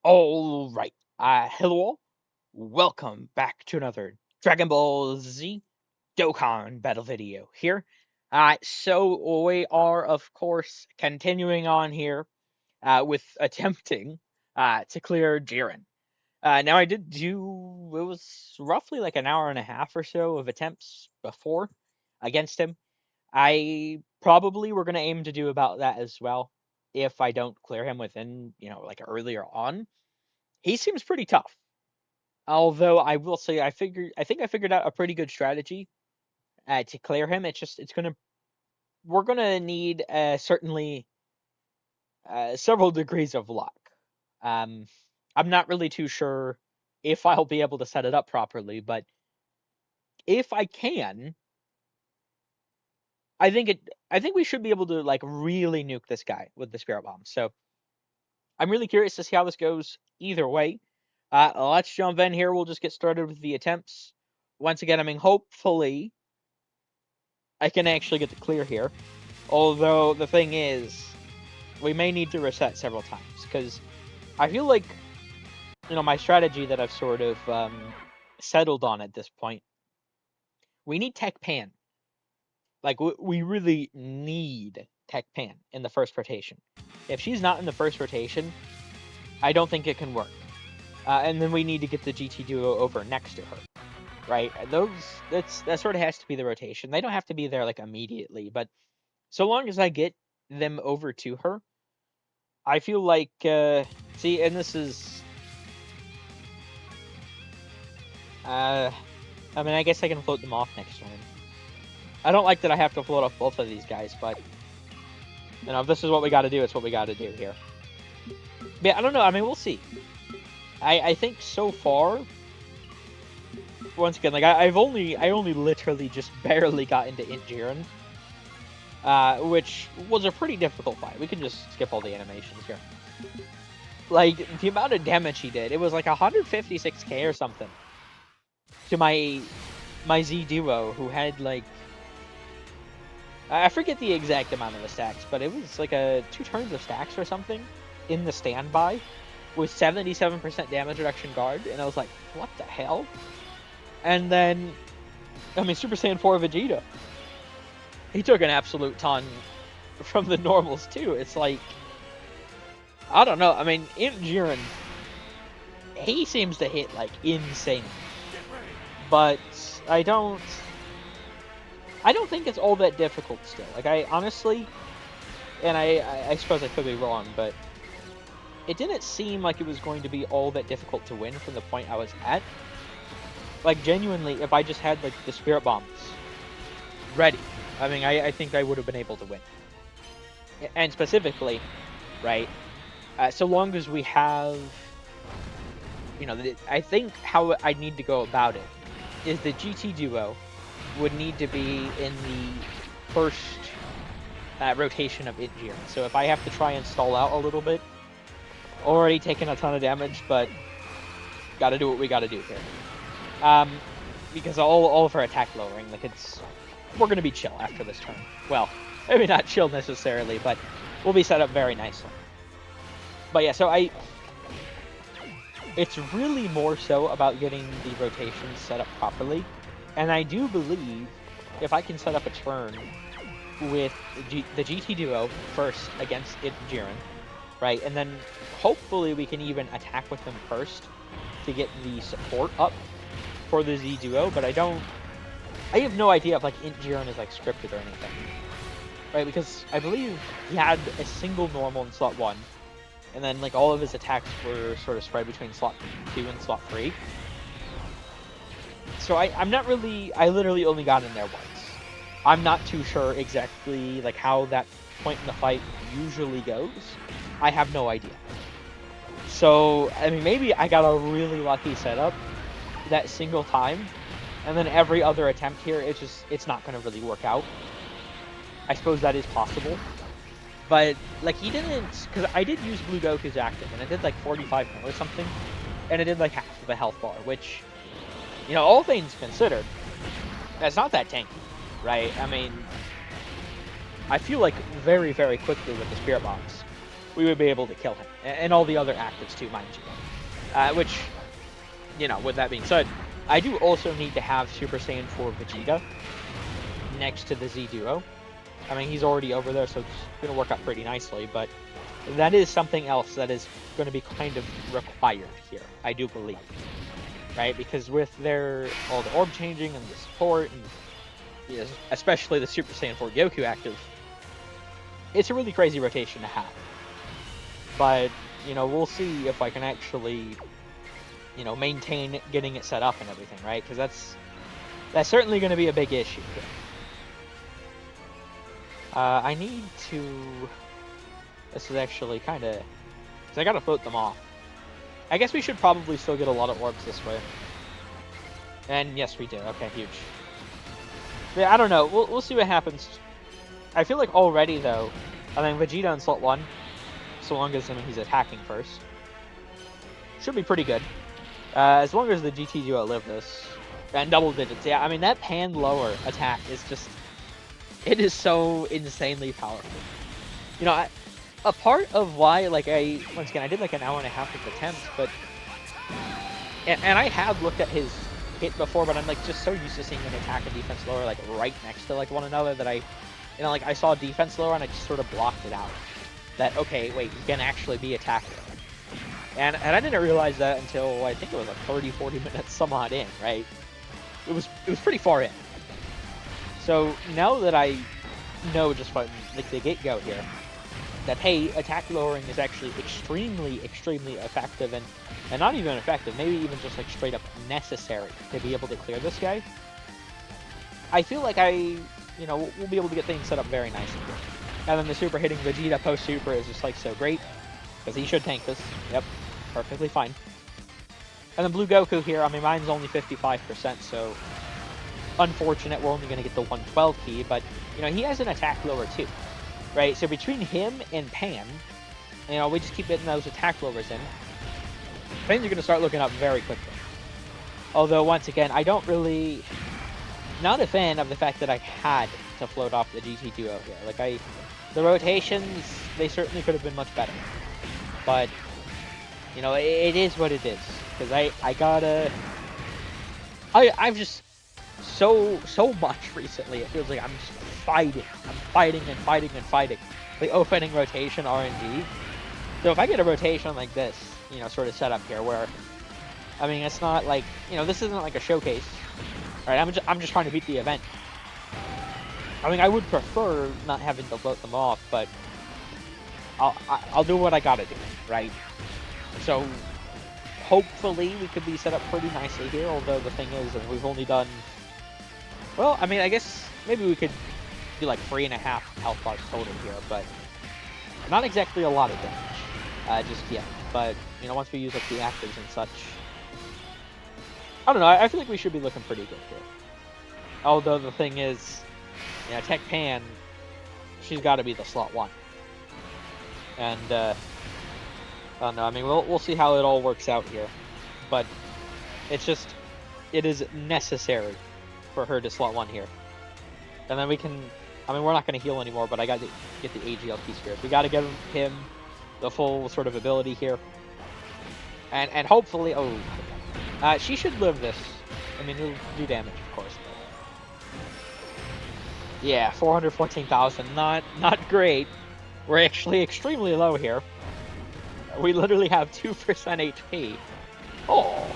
Alright, hello all. Welcome back to another Dragon Ball Z Dokkan battle video here. So we are, of course, continuing on here with attempting to clear Jiren. Now I did do, it was roughly like an hour and a half or so of attempts before against him. I probably were going to aim to do about that as well if I don't clear him within, like earlier on. He seems pretty tough. Although I will say I think I figured out a pretty good strategy to clear him. It's gonna we're gonna need certainly several degrees of luck. Um, I'm not really too sure if I'll be able to set it up properly, but if I can, I think we should be able to like really nuke this guy with the spirit bomb. So I'm really curious to see how this goes either way. Let's jump in here. We'll just get started with the attempts. Once again, I mean, hopefully I can actually get the clear here. Although the thing is, we may need to reset several times because I feel like my strategy that I've sort of settled on at this point. We need Tech Pan. Like we really need Tech Pan in the first rotation. If she's not in the first rotation, I don't think it can work. And then we need to get the GT duo over next to her. Right? That sort of has to be the rotation. They don't have to be there like immediately, but so long as I get them over to her, I feel like see, and this is I mean, I guess I can float them off next turn. I don't like that I have to float off both of these guys, but if this is what we got to do, it's what we got to do here. But yeah, I don't know. I mean, we'll see. I think so far, once again, like I only literally just barely got into Int Jiren, which was a pretty difficult fight. We can just skip all the animations here. Like the amount of damage he did, it was like 156k or something to my Z duo, who had like, I forget the exact amount of the stacks, but it was like 2 turns of stacks or something in the standby with 77% damage reduction guard, and I was like, what the hell? And then, I mean, Super Saiyan 4 Vegeta, he took an absolute ton from the normals too. It's like, I don't know. I mean, Int Jiren, he seems to hit like insane, but I don't think it's all that difficult still. Like I honestly, and I suppose I could be wrong, but it didn't seem like it was going to be all that difficult to win from the point I was at. Like genuinely, if I just had like the spirit bombs ready, I mean, I think I would have been able to win. And specifically, right, so long as we have, I think how I need to go about it is the GT duo would need to be in the first rotation of Int Jiren. So if I have to try and stall out a little bit, already taken a ton of damage, but gotta do what we gotta do here. Because all of our attack lowering, like we're gonna be chill after this turn. Well, maybe not chill necessarily, but we'll be set up very nicely. But yeah, so it's really more so about getting the rotations set up properly. And I do believe if I can set up a turn with the GT duo first against Int Jiren, right, and then hopefully we can even attack with them first to get the support up for the Z duo, but I have no idea if like Int Jiren is like scripted or anything, right, because I believe he had a single normal in slot 1, and then like all of his attacks were sort of spread between slot 2 and slot 3. So I'm not really, I literally only got in there once. I'm not too sure exactly like how that point in the fight usually goes. I have no idea. So, I mean, maybe I got a really lucky setup that single time, and then every other attempt here, it's not going to really work out. I suppose that is possible. But, like, he didn't, because I did use Blue Goku's active, and it did like 45 mil or something, and it did like half of a health bar, which, all things considered, that's not that tanky, right? I mean, I feel like very, very quickly with the Spirit Bombs, we would be able to kill him. And all the other actives too, mind you. Which, you know, with that being said, I do also need to have Super Saiyan 4 Vegeta next to the Z Duo. I mean, he's already over there, so it's going to work out pretty nicely, but that is something else that is going to be kind of required here, I do believe. Right? Because with all the orb changing and the support, and you know, especially the Super Saiyan 4 Goku active, it's a really crazy rotation to have. But, you know, we'll see if I can actually, you know, maintain getting it set up and everything, right? Because that's certainly going to be a big issue here. I need to... This is actually kind of... Because I got to float them off. I guess we should probably still get a lot of orbs this way. And yes, we did. Okay, huge. Yeah, I don't know. We'll see what happens. I feel like already, though, I mean, Vegeta in slot 1, so long as he's attacking first, should be pretty good. As long as the GT Duo live this. And double digits. Yeah, I mean, that pan lower attack is just... It is so insanely powerful. You know, a part of why, like, once again, I did like an hour and a half of attempts, but... And I have looked at his hit before, but I'm, like, just so used to seeing him attack and defense lower, like, right next to, like, one another that I... You know, like, I saw defense lower and I just sort of blocked it out. That, okay, wait, he can actually be attack lower. And I didn't realize that until, I think it was like 30, 40 minutes some odd in, right? It was pretty far in. So, now that I know just from, like, the get-go here, that, hey, attack lowering is actually extremely, extremely effective, and not even effective, maybe even just, like, straight up necessary to be able to clear this guy, I feel like you know, we'll be able to get things set up very nicely here. And then the super hitting Vegeta post-super is just, like, so great, because he should tank this. Yep, perfectly fine. And then Blue Goku here, I mean, mine's only 55%, so unfortunate we're only going to get the 112 key, but, you know, he has an attack lower too, right? So between him and Pan, you know, we just keep getting those attack lowers in, things are going to start looking up very quickly. Although, once again, I don't really... Not a fan of the fact that I had to float off the GT Duo here. Like, the rotations, they certainly could have been much better. But, you know, it is what it is. Because I gotta... I've just... So much recently, it feels like I'm just fighting. I'm fighting and fighting and fighting. The opening rotation RNG. So if I get a rotation like this, you know, sort of set up here, where... I mean, it's not like... You know, this isn't like a showcase. Right, I'm just trying to beat the event. I mean, I would prefer not having to float them off, but I'll do what I gotta do, right? So, hopefully we could be set up pretty nicely here, although the thing is, we've only done... Well, I mean, I guess maybe we could do like 3.5 health bars total here, but not exactly a lot of damage just yet. But, you know, once we use like the actives and such... I don't know, I feel like we should be looking pretty good here. Although the thing is, you know, Tech Pan, she's got to be the slot 1. And, I don't know, I mean, we'll see how it all works out here. But, it's just, it is necessary for her to slot 1 here. And then we can, I mean, we're not going to heal anymore, but I got to get the AGLT Spirit. We got to give him the full sort of ability here. And hopefully, oh... she should live this. I mean, it'll do damage, of course. But... Yeah, 414,000. Not great. We're actually extremely low here. We literally have 2% HP. Oh.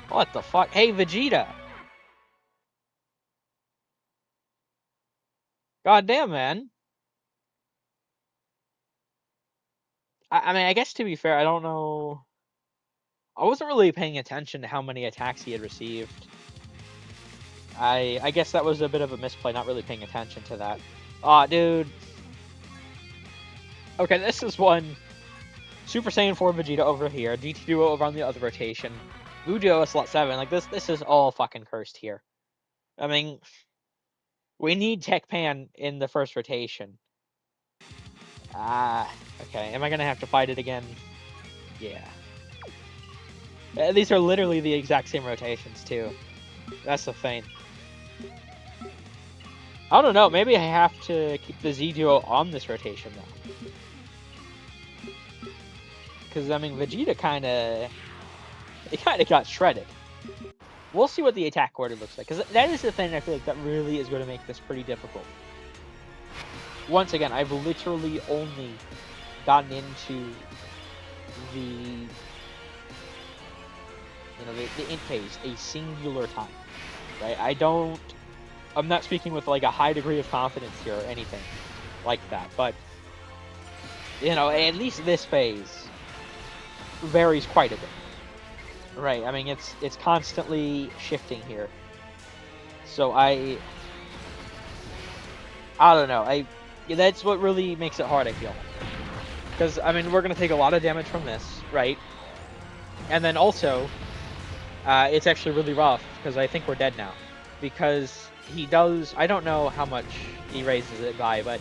What the fuck? Hey, Vegeta. God damn, man. I mean, I guess to be fair, I don't know... I wasn't really paying attention to how many attacks he had received. I guess that was a bit of a misplay, not really paying attention to that. Aw, dude. Okay, this is one. Super Saiyan 4 Vegeta over here. GT Duo over on the other rotation. Bujo is slot 7. Like, this is all fucking cursed here. I mean, we need Tech Pan in the first rotation. Okay. Am I gonna have to fight it again? Yeah. These are literally the exact same rotations, too. That's the thing. I don't know, maybe I have to keep the Z duo on this rotation though. Because, I mean, Vegeta kind of got shredded. We'll see what the attack order looks like, because that is the thing I feel like that really is going to make this pretty difficult. Once again, I've literally only gotten into the int phase a singular time, right? I'm not speaking with like a high degree of confidence here or anything like that, but at least this phase varies quite a bit, right? I mean, it's constantly shifting here, so I don't know. That's what really makes it hard, I feel, because I mean, we're gonna take a lot of damage from this, right? And then also, it's actually really rough because I think we're dead now, because he does. I don't know how much he raises it by, but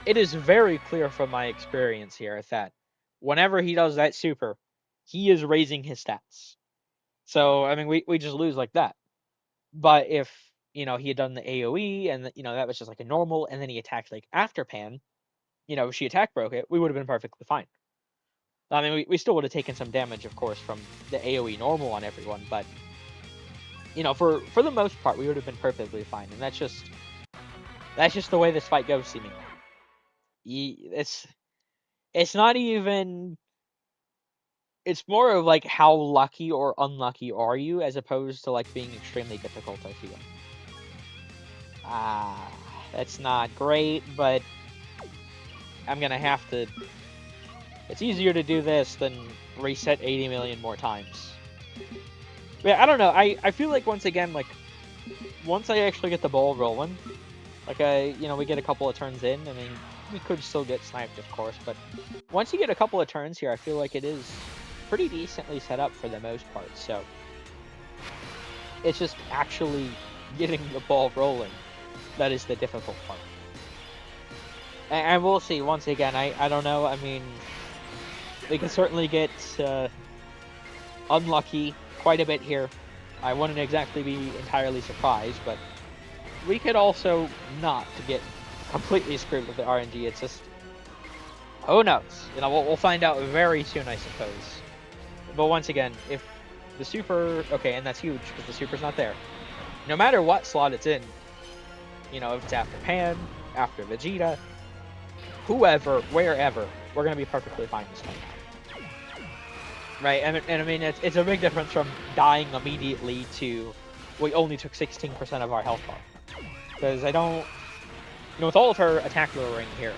it is very clear from my experience here that whenever he does that super, he is raising his stats. So I mean, we just lose like that. But if he had done the AOE and that was just like a normal, and then he attacked like after Pan, if she attack broke it, we would have been perfectly fine. I mean, we still would have taken some damage, of course, from the AOE normal on everyone, but for the most part, we would have been perfectly fine, and that's just the way this fight goes, seemingly. It's not even. It's more of like how lucky or unlucky are you, as opposed to like being extremely difficult, I feel. That's not great, but I'm gonna have to. It's easier to do this than reset 80 million more times. But yeah, I don't know. I feel like once again, like once I actually get the ball rolling, like we get a couple of turns in. I mean, we could still get sniped, of course, but once you get a couple of turns here, I feel like it is pretty decently set up for the most part. So it's just actually getting the ball rolling that is the difficult part. And we'll see. Once again, I don't know. I mean, we can certainly get unlucky quite a bit here. I wouldn't exactly be entirely surprised, but we could also not get completely screwed with the RNG. It's just, who knows? We'll find out very soon, I suppose. But once again, if the super, okay, and that's huge because the super's not there. No matter what slot it's in, if it's after Pan, after Vegeta, whoever, wherever, we're gonna be perfectly fine this time. Right, and I mean, it's a big difference from dying immediately to we only took 16% of our health bar. Because I don't, with all of her attack lowering here,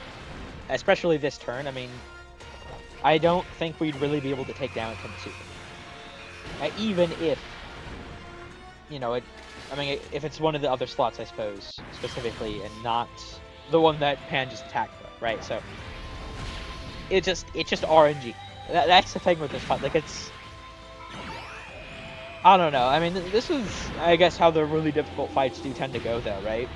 especially this turn, I mean, I don't think we'd really be able to take damage from the super. Even if, if it's one of the other slots, I suppose, specifically, and not the one that Pan just attacked for, right? So, it's just RNG. That's the thing with this fight. Like, I don't know. I mean, this is, I guess, how the really difficult fights do tend to go, though, right?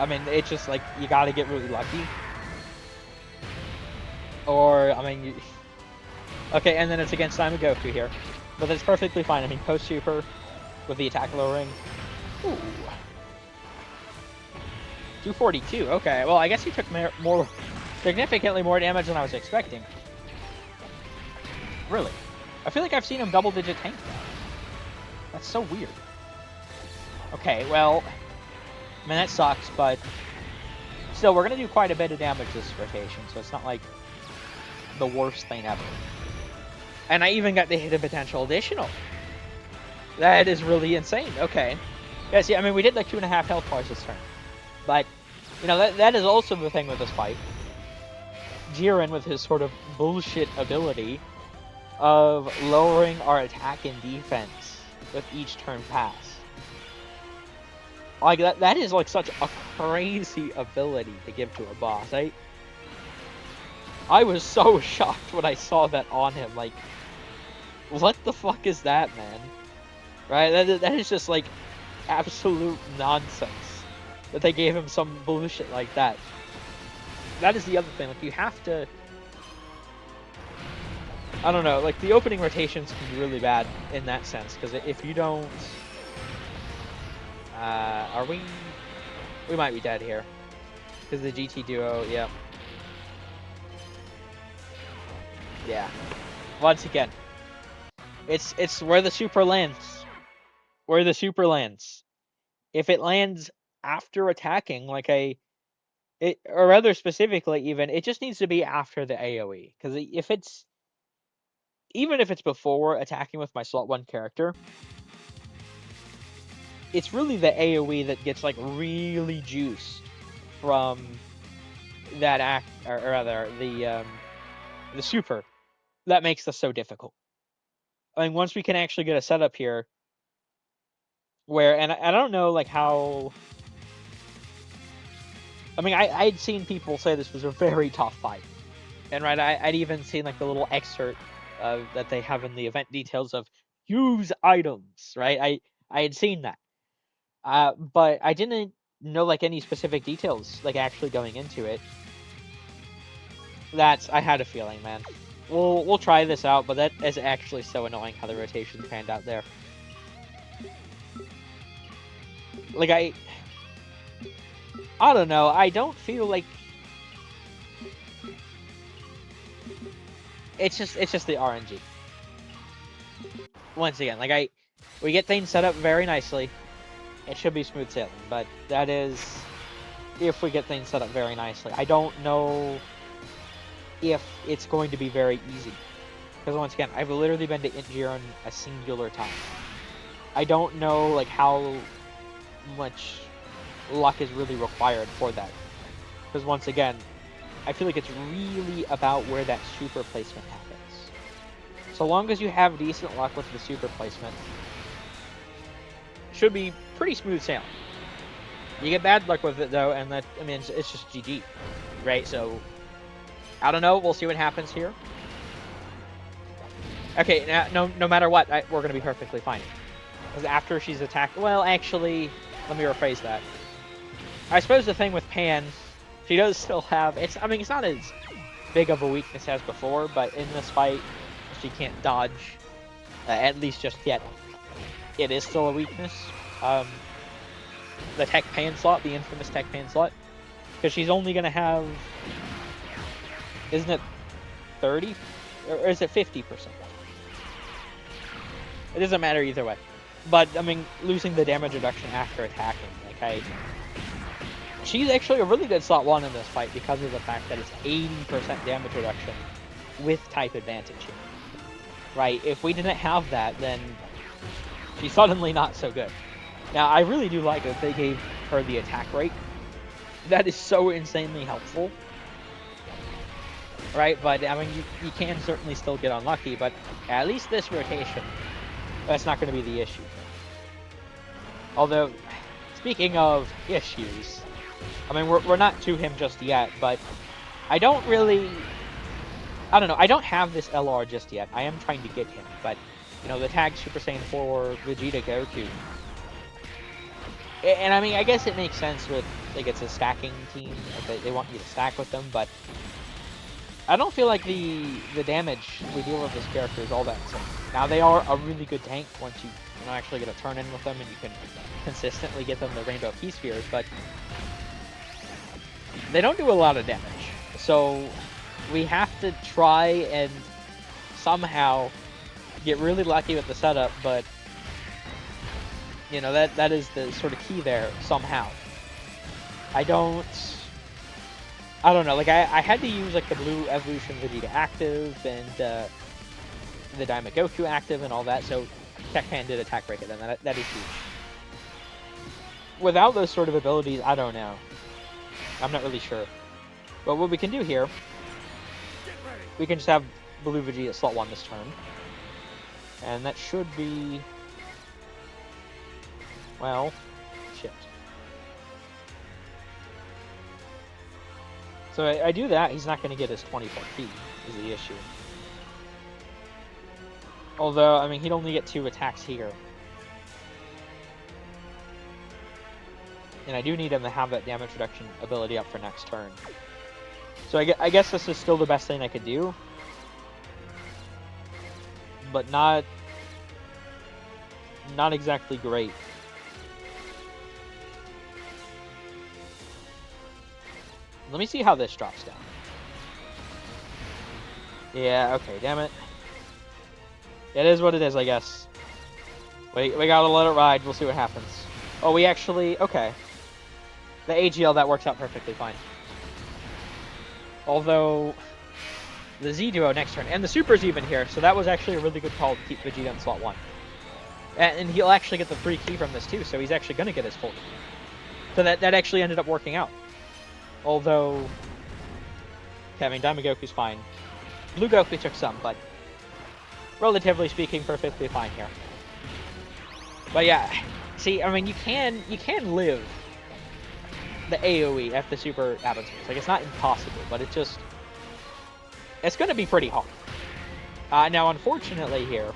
I mean, it's just, like, you gotta get really lucky. Or, I mean, okay, and then it's against Simon Goku here. But that's perfectly fine. I mean, post-super with the attack lowering. Ooh. 242, okay. Well, I guess he took significantly more damage than I was expecting. Really? I feel like I've seen him double-digit tank now. That's so weird. Okay, well, I mean, that sucks, but still, we're going to do quite a bit of damage this rotation, so it's not like the worst thing ever. And I even got the hidden potential additional. That is really insane. Okay. Yeah, see, I mean, we did like 2.5 health bars this turn. But, that is also the thing with this fight. Jiren, with his sort of bullshit ability of lowering our attack and defense with each turn pass. Like, that is like such a crazy ability to give to a boss. I was so shocked when I saw that on him. Like, what the fuck is that, man? Right? That is just like absolute nonsense that they gave him some bullshit like that. That is the other thing. Like, you have to, I don't know, like, the opening rotations can be really bad in that sense, because if you don't, Are we... We might be dead here. Because the GT duo, yep. Yeah. Once again. It's where the super lands. Where the super lands. If it lands after attacking, like or rather specifically even, it just needs to be after the AoE. Because if it's... Even if it's before attacking with my slot 1 character, it's really the AoE that gets, like, really juiced from that act, or rather, the super, that makes this so difficult. I mean, once we can actually get a setup here, where, and I don't know, like, how... I mean, I'd seen people say this was a very tough fight. And, right, I'd even seen, like, the little excerpt that they have in the event details of use items, right? I had seen that. But I didn't know, like, any specific details, like, actually going into it. I had a feeling, man. We'll try this out, but that is actually so annoying how the rotations panned out there. Like, I don't know, I don't feel like... It's just the RNG. Once again, like, we get things set up very nicely. It should be smooth sailing, but that is if we get things set up very nicely. I don't know if it's going to be very easy. Because once again, I've literally been to Jiren a singular time. I don't know, like, how much luck is really required for that. Because once again, I feel like it's really about where that super placement happens. So long as you have decent luck with the super placement, it should be pretty smooth sailing. You get bad luck with it, though, and that, I mean, it's just GG, right? So, I don't know. We'll see what happens here. Okay, now, no matter what, we're going to be perfectly fine. Because after she's attacked... Well, actually, let me rephrase that. I suppose the thing with Pan, she does still have... I mean, it's not as big of a weakness as before, but in this fight, she can't dodge, at least just yet. It is still a weakness. The tech Pan slot, the infamous tech Pan slot. Because she's only going to have... Isn't it 30? Or is it 50%? It doesn't matter either way. But, I mean, losing the damage reduction after attacking, like, she's actually a really good slot 1 in this fight because of the fact that it's 80% damage reduction with type advantage here. Right? If we didn't have that, then she's suddenly not so good. Now, I really do like that they gave her the attack rate. That is so insanely helpful. Right? But, I mean, you can certainly still get unlucky, but at least this rotation... That's not going to be the issue. Although, speaking of issues, I mean, we're not to him just yet, but I don't really... I don't know, I don't have this LR just yet. I am trying to get him, but, you know, the tag Super Saiyan 4 Vegeta Goku. And I mean, I guess it makes sense with, like, it's a stacking team. Like, they want you to stack with them, but I don't feel like the damage we deal with this character is all that insane. Now, they are a really good tank once you actually get a turn in with them and you can consistently get them the Rainbow Key Spheres, but they don't do a lot of damage. So we have to try and somehow get really lucky with the setup, but, you know, that is the sort of key there, somehow. I don't know, like, I had to use, like, the Blue Evolution Vegeta active, and, the Diamond Goku active, and all that, so Tech Pan did attack break it, and that is huge. Without those sort of abilities, I don't know. I'm not really sure. But what we can do here, we can just have Blue Vegeta slot 1 this turn. And that should be... Well, shit. So I do that, he's not going to get his 24 feet, is the issue. Although, I mean, he'd only get 2 attacks here. And I do need him to have that damage reduction ability up for next turn. So I guess this is still the best thing I could do. But not exactly great. Let me see how this drops down. Yeah, okay, damn it. It is what it is, I guess. We gotta let it ride. We'll see what happens. Oh, we actually... Okay. The AGL, that works out perfectly fine. Although... The Z duo next turn. And the Super's even here, so that was actually a really good call to keep Vegeta in slot 1. And he'll actually get the free key from this too, so he's actually going to get his full key. So that actually ended up working out. Although... Okay, I mean, Diamond Goku's fine. Blue Goku took some, but... Relatively speaking, perfectly fine here. But yeah, see, I mean, you can live the AoE if the Super happens. Like, it's not impossible, but it's just... It's going to be pretty hard. Now, unfortunately here,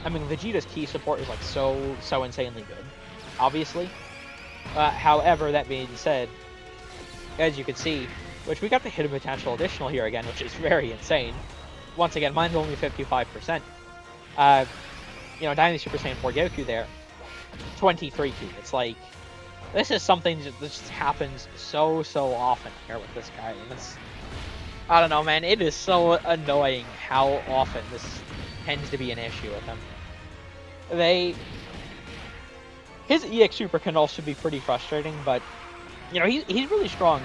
I mean, Vegeta's key support is, like, so insanely good, obviously. However, that being said, as you can see, which we got the hidden potential additional here again, which is very insane. Once again, mine's only 55%. You know, Dynasty Super Saiyan 4 Goku there, 23 key. It's like, this is something that just happens so often here with this guy. And it's, I don't know, man, it is so annoying how often this tends to be an issue with him. His EX Super can also be pretty frustrating, but, you know, he's really strong.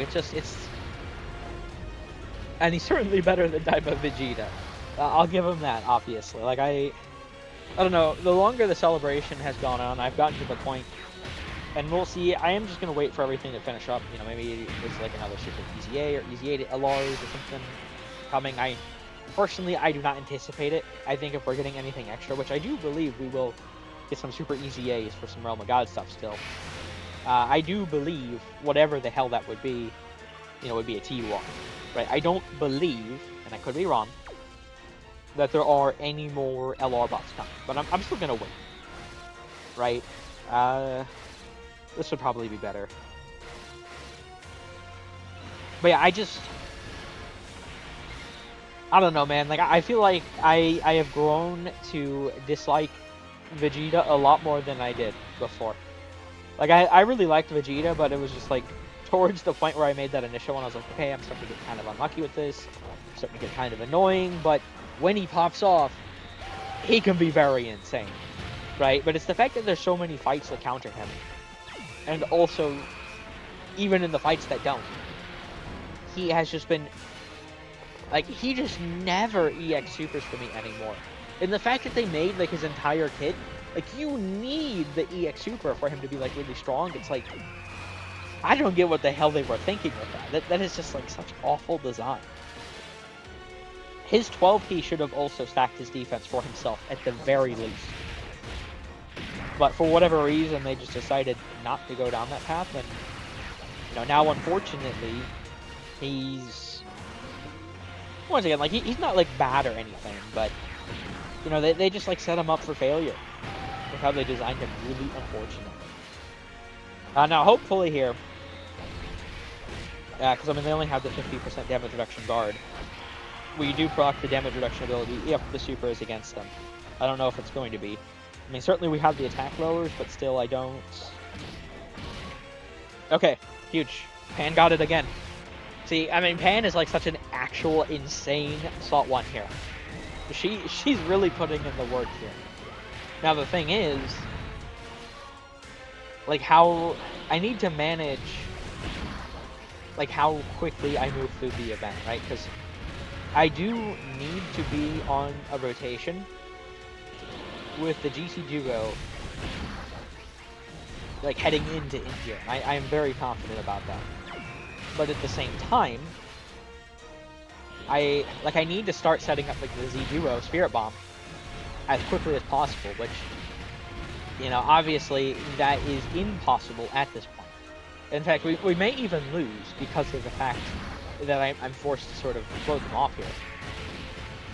And he's certainly better than Daima Vegeta. I'll give him that, obviously. Like, I don't know, the longer the celebration has gone on, I've gotten to the point, and we'll see, I am just going to wait for everything to finish up. You know, maybe there's like another Super EZA or EZA LRs or something coming. Personally, I do not anticipate it. I think if we're getting anything extra, which I do believe we will get some Super EZAs for some Realm of God stuff still. I do believe whatever the hell that would be, you know, would be a T1. Right, I don't believe, and I could be wrong, that there are any more LR bots coming, but I'm still gonna wait. Right, this would probably be better. But yeah, I don't know, man. Like, I feel like I have grown to dislike Vegeta a lot more than I did before. Like, I really liked Vegeta, but it was just like, towards the point where I made that initial one, I was like, okay, I'm starting to get kind of unlucky with this. I'm starting to get kind of annoying, but when he pops off, he can be very insane, right? But it's the fact that there's so many fights that counter him. And also, even in the fights that don't, he has just been, like, he just never EX Supers for me anymore. And the fact that they made, like, his entire kit, like, you need the EX Super for him to be, like, really strong. It's like, I don't get what the hell they were thinking with that. That is just, like, such awful design. His 12 key should have also stacked his defense for himself, at the very least. But for whatever reason, they just decided not to go down that path, and, you know, now, unfortunately, he's... Once again, like, he's not, like, bad or anything, but, you know, they just, like, set him up for failure with how they designed him, really unfortunately. Now, hopefully here, because, I mean, they only have the 50% damage reduction guard. We do proc the damage reduction ability if the Super is against them. I don't know if it's going to be. I mean, certainly we have the attack lowers, but still I don't... Okay, huge. Pan got it again. See, I mean, Pan is like such an actual insane slot 1 here. She's really putting in the work here. Now, the thing is, like, how... I need to manage, like, how quickly I move through the event, right? Because I do need to be on a rotation with the GC Duo, like, heading into India. I am very confident about that. But at the same time, I need to start setting up, like, the Z Duo Spirit Bomb as quickly as possible, which, you know, obviously that is impossible at this point. In fact, we may even lose because of the fact that I'm forced to sort of float them off here.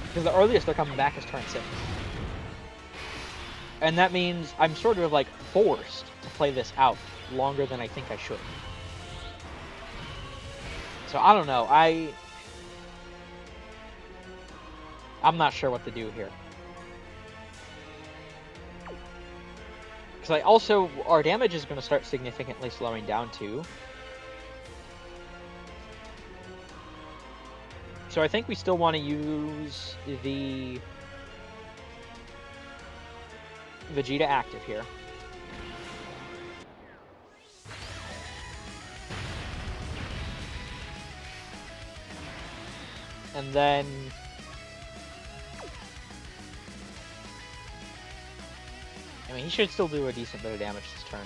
Because the earliest they're coming back is turn 6. And that means I'm sort of, like, forced to play this out longer than I think I should. So, I don't know. I'm not sure what to do here. Because also, our damage is going to start significantly slowing down, too. So I think we still want to use the Vegeta active here. And then... I mean, he should still do a decent bit of damage this turn.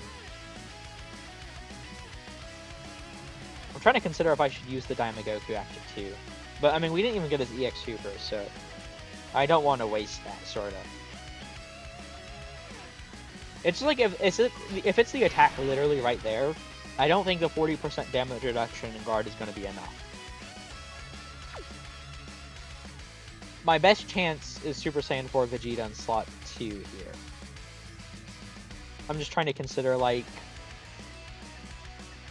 I'm trying to consider if I should use the Daimogoku active too. But, I mean, we didn't even get his EX Super, so... I don't want to waste that, sort of. It's like, if it's the attack literally right there, I don't think the 40% damage reduction in guard is going to be enough. My best chance is Super Saiyan 4 Vegeta in slot 2 here. I'm just trying to consider, like...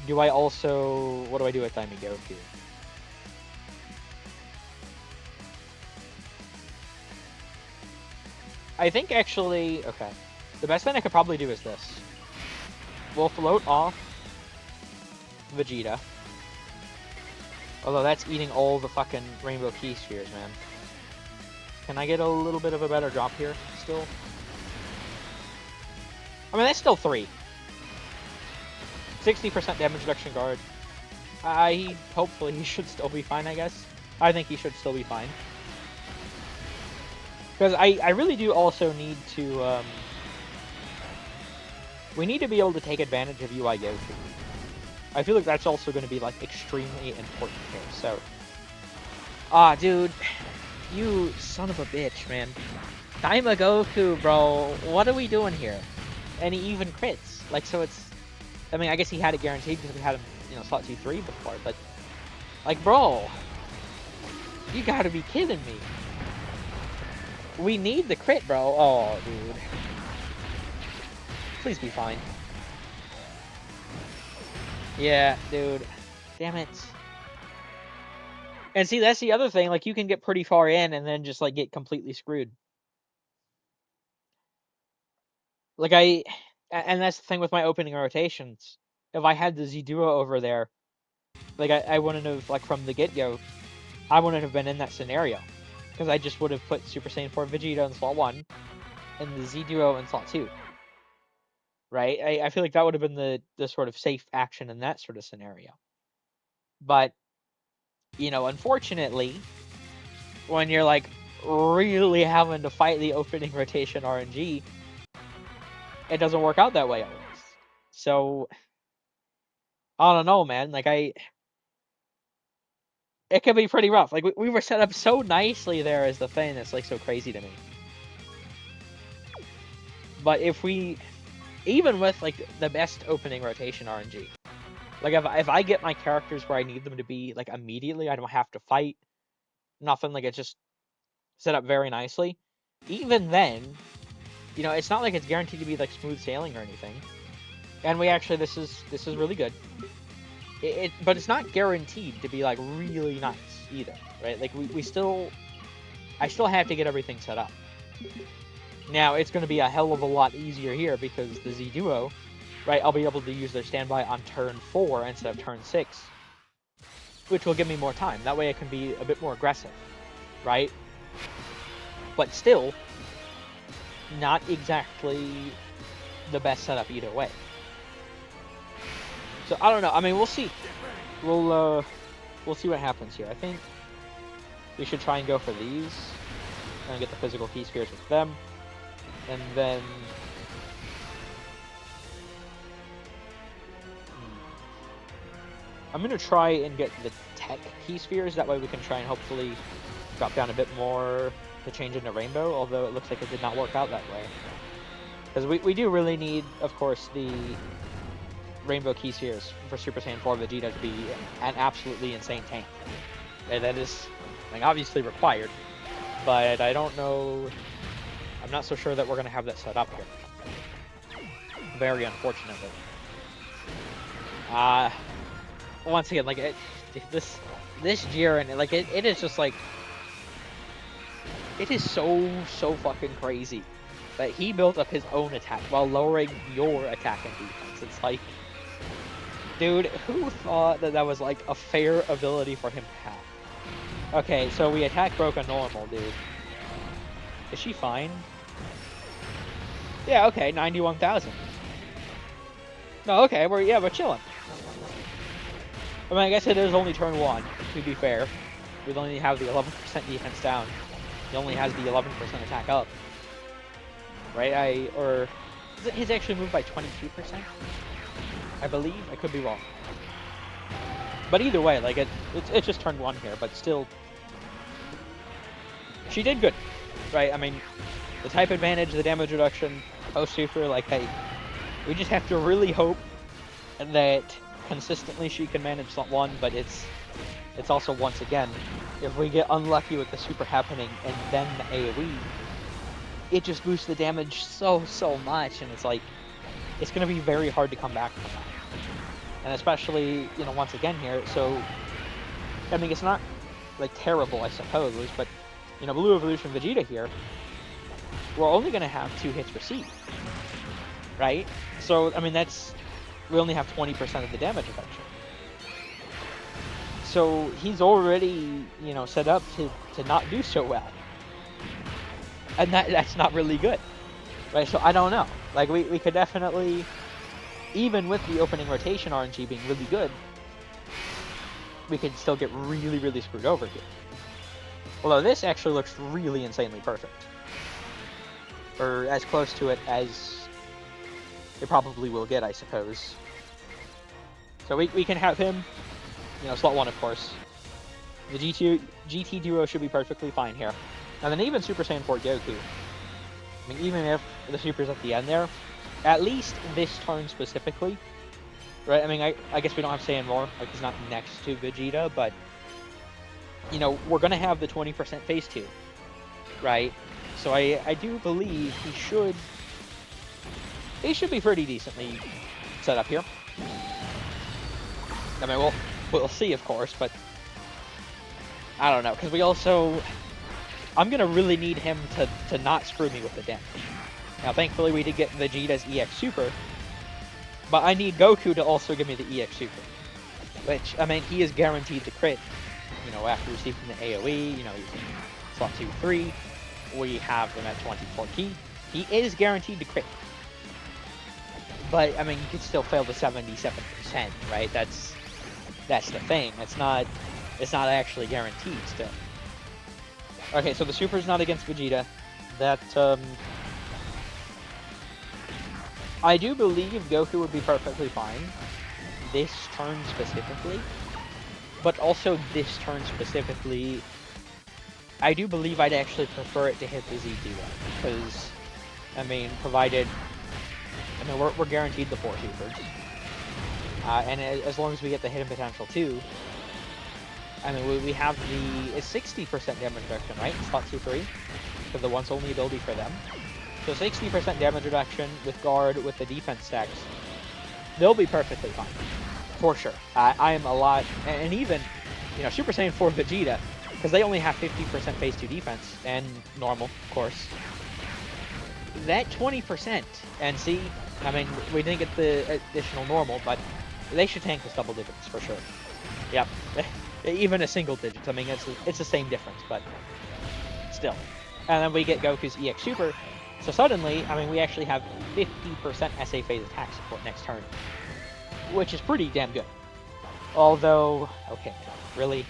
Do I also... What do I do with Daimogoku? I think, actually... Okay. The best thing I could probably do is this. We'll float off Vegeta. Although that's eating all the fucking Rainbow Key Spheres, man. Can I get a little bit of a better drop here, still? I mean, that's still 3. 60% damage reduction guard. Hopefully he should still be fine, I guess. I think he should still be fine. Because I really do also need to, we need to be able to take advantage of UI Goku. I feel like that's also going to be, like, extremely important here, so... Ah, dude. You son of a bitch, man. Daimogoku, bro. What are we doing here? And he even crits. Like, so it's... I mean, I guess he had it guaranteed because we had him, you know, slot 2-3 before, but... Like, bro. You gotta be kidding me. We need the crit, bro. Oh, dude. Please be fine. Yeah, dude. Damn it. And see, that's the other thing. Like, you can get pretty far in and then just, like, get completely screwed. Like, and that's the thing with my opening rotations. If I had the Z-Duo over there, like, I wouldn't have, like, from the get-go, I wouldn't have been in that scenario. Because I just would have put Super Saiyan 4 Vegeta in slot 1, and the Z-Duo in slot 2. Right? I feel like that would have been the sort of safe action in that sort of scenario. But, you know, unfortunately, when you're, like, really having to fight the opening rotation RNG, it doesn't work out that way always. So, I don't know, man. Like, it could be pretty rough. Like, we were set up so nicely there is the thing that's, like, so crazy to me. But if we... Even with, like, the best opening rotation RNG, like, if I get my characters where I need them to be, like, immediately, I don't have to fight, nothing, like, it's just set up very nicely, even then, you know, it's not like it's guaranteed to be, like, smooth sailing or anything. And we actually, this is really good. But it's not guaranteed to be, like, really nice, either, right? Like, I still have to get everything set up. Now, it's going to be a hell of a lot easier here because the Z-Duo, right, I'll be able to use their standby on turn 4 instead of turn 6, which will give me more time. That way I can be a bit more aggressive, right? But still, not exactly the best setup either way. So, I don't know. I mean, we'll see. We'll see what happens here. I think we should try and go for these and get the physical key spheres with them. And then... I'm going to try and get the tech key spheres. That way we can try and hopefully drop down a bit more to change into rainbow. Although it looks like it did not work out that way. Because we do really need, of course, the rainbow key spheres for Super Saiyan 4 Vegeta to be an absolutely insane tank. And that is, like, obviously required. But I don't know... I'm not so sure that we're going to have that set up here. Very unfortunately. Once again, like, this Jiren, like, it is just, like... It is so fucking crazy that he built up his own attack while lowering your attack and defense. It's like... Dude, who thought that that was, like, a fair ability for him to have? Okay, so we attack broke on normal, dude. Is she fine? Yeah, okay, 91,000. No, okay, we're chilling. I mean, I guess it is only turn 1, to be fair. We only have the 11% defense down. He only has the 11% attack up. Right? Or he's actually moved by 22%? I believe. I could be wrong. But either way, like it's just turn 1 here, but still, she did good, right? I mean, the type advantage, the damage reduction, post super, like, hey, we just have to really hope that consistently she can manage slot 1, but it's also, once again, if we get unlucky with the super happening and then the AoE, it just boosts the damage so much, and it's like, it's going to be very hard to come back from that. And especially, you know, once again here, so, I mean, it's not, like, terrible, I suppose, but, you know, Blue Evolution Vegeta here, we're only going to have 2 hits received, right? So, I mean, we only have 20% of the damage reduction. So, he's already, you know, set up to not do so well. And that's not really good, right? So, I don't know. Like, we could definitely, even with the opening rotation RNG being really good, we could still get really screwed over here. Although this actually looks really insanely perfect. Or as close to it as it probably will get, I suppose. So we can have him, you know, slot 1, of course. The GT duo should be perfectly fine here. And then even Super Saiyan 4 Goku. I mean, even if the Super's at the end there, at least this turn specifically, right? I mean, I guess we don't have Saiyan more, like he's not next to Vegeta, but, you know, we're going to have the 20% phase 2, right? So I do believe he should be pretty decently set up here. I mean, we'll see, of course, but I don't know, because we also, I'm going to really need him to not screw me with the damage. Now, thankfully, we did get Vegeta's EX Super, but I need Goku to also give me the EX Super, which, I mean, he is guaranteed the crit, you know, after receiving the AoE, you know, using slot 2, 3, we have him at 24 key. He is guaranteed to crit. But, I mean, you can still fail the 77%, right? That's the thing. It's not actually guaranteed still. Okay, so the Super's not against Vegeta. That, I do believe Goku would be perfectly fine. This turn specifically. But also this turn specifically, I do believe I'd actually prefer it to hit the Z duo. Because, I mean, provided, I mean, we're guaranteed the 4 supers. And as long as we get the hidden potential too, I mean, we have it's 60% damage reduction, right? Slot 2, 3, for the once only ability for them. So 60% damage reduction with guard, with the defense stacks, they'll be perfectly fine, for sure. I am a lot, and even, you know, Super Saiyan 4 Vegeta, because they only have 50% phase 2 defense, and normal, of course. That 20%, and see, I mean, we didn't get the additional normal, but they should tank this double digits, for sure. Yep. Even a single digit, I mean, it's the same difference, but still. And then we get Goku's EX Super, so suddenly, I mean, we actually have 50% SA phase attack support next turn, which is pretty damn good. Although, okay, really?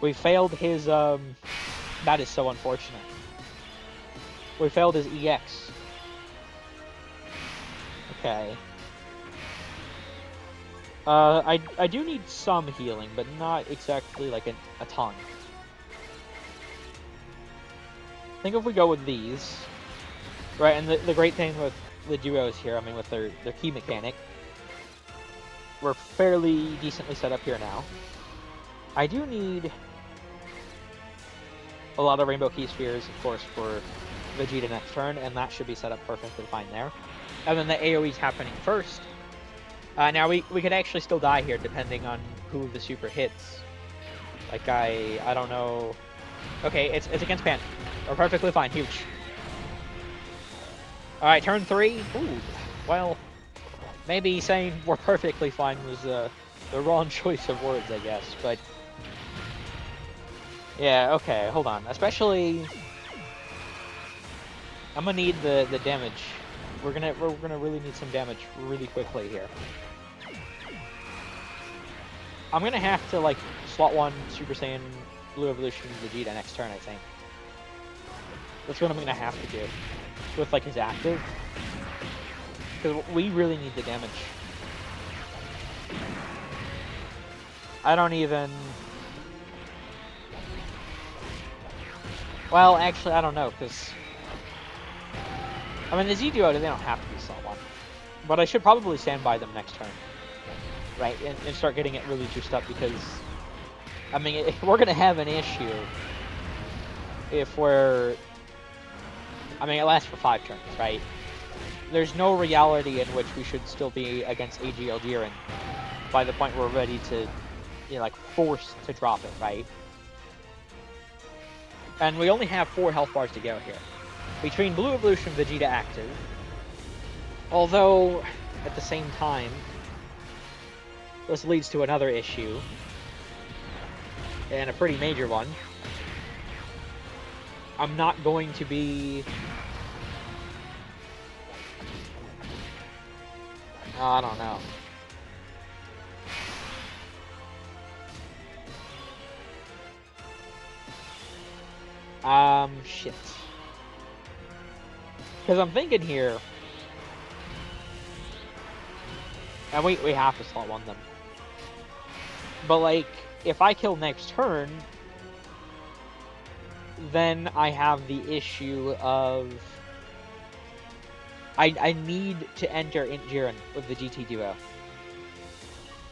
We failed his, that is so unfortunate. We failed his EX. Okay. I do need some healing, but not exactly like a ton. I think if we go with these, right, and the great thing with the duos here, I mean, with their key mechanic, we're fairly decently set up here now. I do need a lot of Rainbow Key Spheres, of course, for Vegeta next turn, and that should be set up perfectly fine there. And then the AoE's happening first. Now, we could actually still die here, depending on who the super hits. Like, I don't know. Okay, it's against Pan. We're perfectly fine. Huge. Alright, turn 3. Ooh, well, maybe saying we're perfectly fine was the wrong choice of words, I guess, but Yeah, okay, hold on. Especially, I'm gonna need the damage. We're gonna really need some damage really quickly here. I'm gonna have to like slot 1 Super Saiyan Blue Evolution Vegeta next turn, I think. That's what I'm gonna have to do with like his active, because we really need the damage. I don't even. Well, actually, I don't know, because I mean the Z duo, they don't have to be slot 1, but I should probably stand by them next turn, right, and start getting it really juiced up, because I mean we're gonna have an issue if we're. I mean, it lasts for 5 turns, right? There's no reality in which we should still be against AGL Jiren by the point we're ready to, you know, like, forced to drop it, right? And we only have 4 health bars to go here. Between Blue Evolution Vegeta active, although, at the same time, this leads to another issue, and a pretty major one. I'm not going to be... I don't know. Shit. Because I'm thinking here... And we have to slot 1 them. But, like, if I kill next turn... then I have the issue of... I need to enter in Jiren with the GT duo.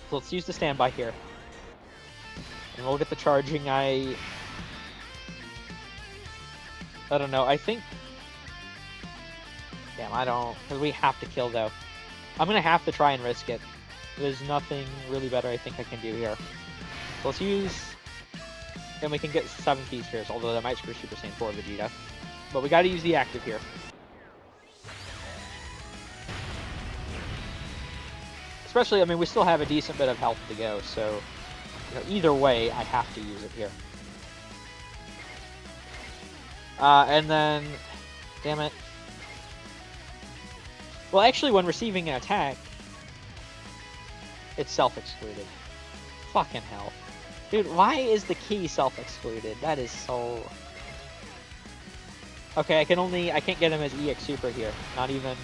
So let's use the standby here. And we'll get the charging. I don't know. I think... Damn, I don't... Because we have to kill, though. I'm going to have to try and risk it. There's nothing really better I think I can do here. So let's use... And we can get 7 Ki Spheres, although that might screw Super Saiyan 4 Vegeta. But we gotta use the active here. Especially, I mean, we still have a decent bit of health to go, so... You know, either way, I have to use it here. And then... Damn it. Well, actually, when receiving an attack... It's self-excluded. Fucking hell. Dude, why is the key self-excluded? That is so... Okay, I can't get him as EX Super here. Not even...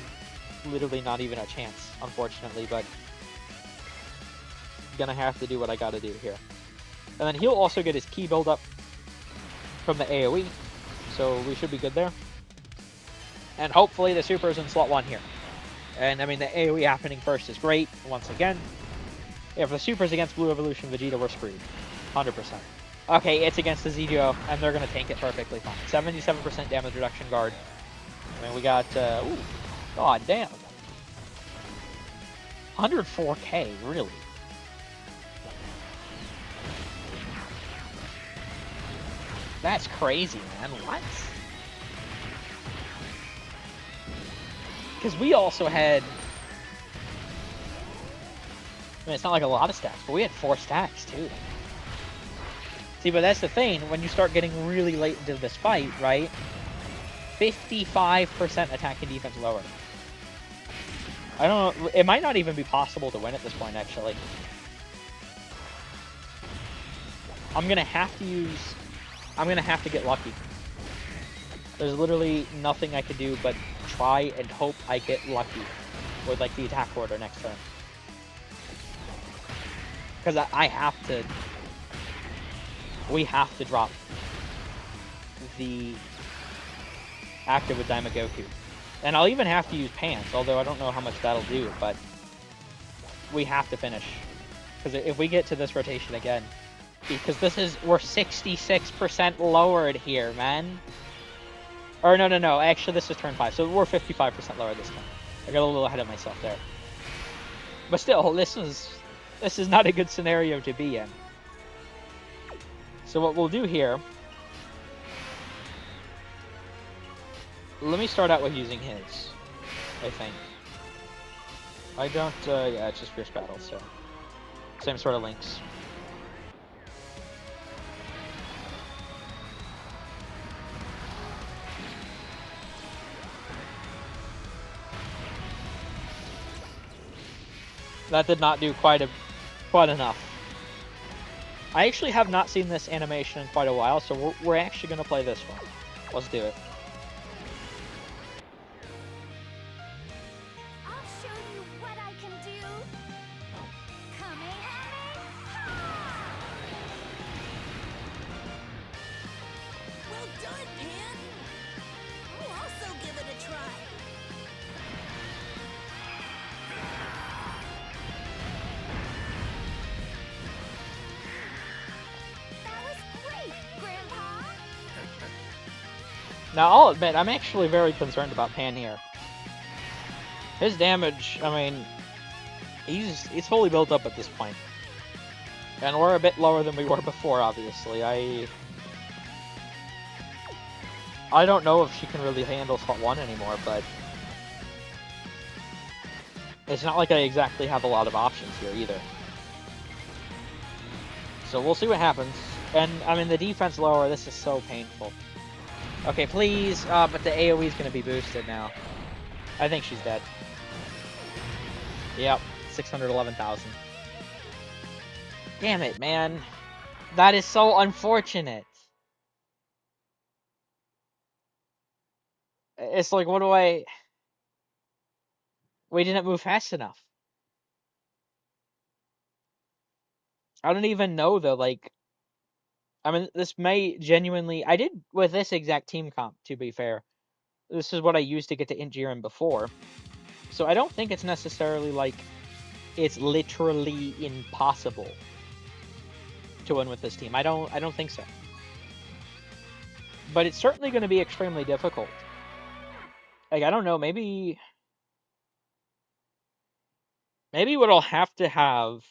Literally not even a chance, unfortunately, but... Gonna have to do what I gotta do here. And then he'll also get his key build-up from the AoE, so we should be good there. And hopefully the Super is in slot 1 here. And, I mean, the AoE happening first is great, once again. If the Super's against Blue Evolution Vegeta, we're screwed. 100%. Okay, it's against the Z-Duo, and they're going to tank it perfectly fine. 77% damage reduction guard. I mean, we got, ooh, god damn. 104k, really? That's crazy, man. What? Because we also had... I mean, it's not like a lot of stacks, but we had 4 stacks, too. See, but that's the thing. When you start getting really late into this fight, right? 55% attack and defense lower. I don't know. It might not even be possible to win at this point, actually. I'm going to have to use... I'm going to have to get lucky. There's literally nothing I could do but try and hope I get lucky with, like, the attack order next turn. Because I have to... We have to drop the active with Daimagoku. And I'll even have to use Pants, although I don't know how much that'll do, but we have to finish. Because if we get to this rotation again, because we're 66% lowered here, man. Or no, actually this is turn 5, so we're 55% lower this time. I got a little ahead of myself there. But still, this is not a good scenario to be in. So what we'll do here... Let me start out with using his, I think. I don't, yeah, it's just Fierce Battle, so... Same sort of links. That did not do quite enough. I actually have not seen this animation in quite a while, so we're actually going to play this one. Let's do it. I'll show you what I can do. Coming at me. Well done, Pan. I'll also give it a try. That was great, Grandpa. Now, I'll admit, I'm actually very concerned about Pan here. His damage, I mean, he's fully built up at this point. And we're a bit lower than we were before, obviously. I don't know if she can really handle slot 1 anymore, but it's not like I exactly have a lot of options here either. So we'll see what happens. And, I mean, the defense lower, this is so painful. Okay, please, but the AoE is going to be boosted now. I think she's dead. Yep, 611,000. Damn it, man. That is so unfortunate. It's like, what do I... We didn't move fast enough. I don't even know, though, like... I mean, this may genuinely... I did with this exact team comp, to be fair. This is what I used to get to Jiren before. So I don't think it's necessarily, like, it's literally impossible to win with this team. I don't think so. But it's certainly going to be extremely difficult. Like, I don't know, maybe what I'll have to have...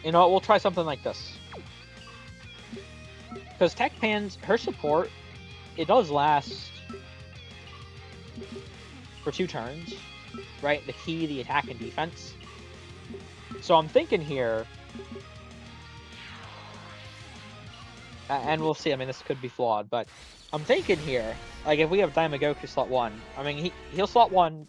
You know what, we'll try something like this. Because Tech Pan's, her support, it does last for 2 turns, right? The key, the attack and defense. So I'm thinking here, and we'll see, I mean, this could be flawed, but I'm thinking here, like, if we have Daimagoku slot 1, I mean, he'll slot 1.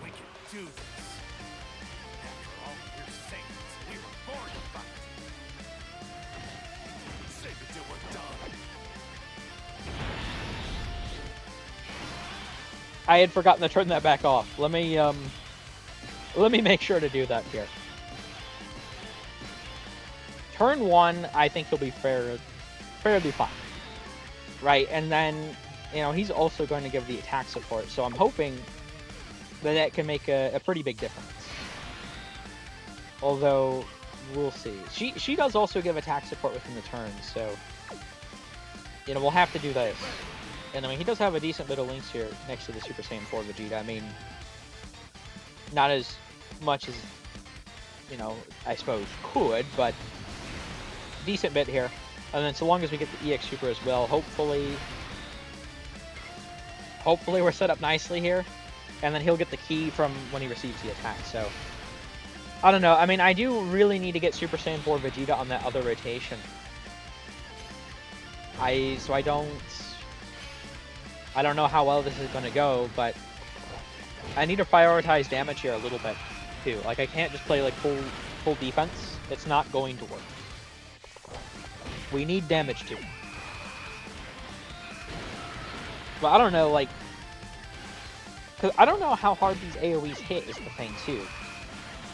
We can do this. After all, we're saints. We were born to fight. Save it till we're done. I had forgotten to turn that back off. Let me make sure to do that here. Turn 1, I think he'll be fairly fine. Right, and then, you know, he's also going to give the attack support, so I'm hoping that can make a pretty big difference. Although, we'll see. She does also give attack support within the turn, so, you know, we'll have to do this. And I mean, he does have a decent bit of links here next to the Super Saiyan 4 Vegeta. I mean, not as much as, you know, I suppose could, but decent bit here. And then so long as we get the EX Super as well, hopefully we're set up nicely here. And then he'll get the key from when he receives the attack, so... I don't know, I mean, I do really need to get Super Saiyan 4 Vegeta on that other rotation. So I don't know how well this is going to go, but I need to prioritize damage here a little bit, too. Like, I can't just play, like, full defense. It's not going to work. We need damage, too. But I don't know, like... Cause I don't know how hard these AoEs hit is the thing, too.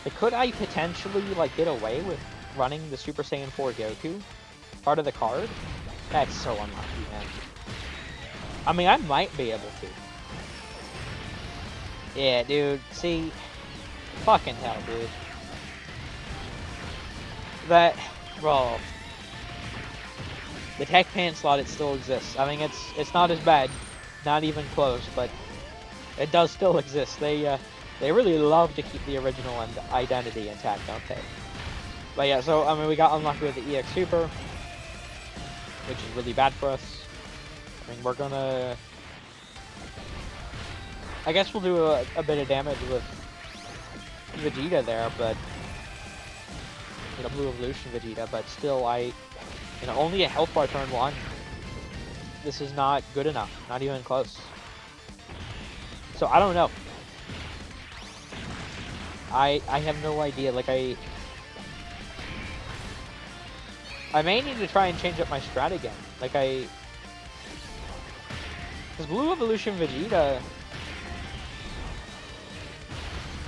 Like, could I potentially, like, get away with running the Super Saiyan 4 Goku part of the card? That's so unlucky, man. I mean, I might be able to. Yeah, dude. See? Fucking hell, dude. That... Bro. The Tech Pan slot, it still exists. I mean, it's not as bad. Not even close, but... It does still exist. They really love to keep the original identity intact, don't they? But yeah, so, I mean, we got unlucky with the EX Super. Which is really bad for us. I mean, we're gonna... I guess we'll do a bit of damage with Vegeta there, but... you know, Blue Evolution Vegeta, but still, you know, only a health bar turn 1. This is not good enough, not even close. So I don't know. I have no idea. Like I may need to try and change up my strat again. Like because Blue Evolution Vegeta,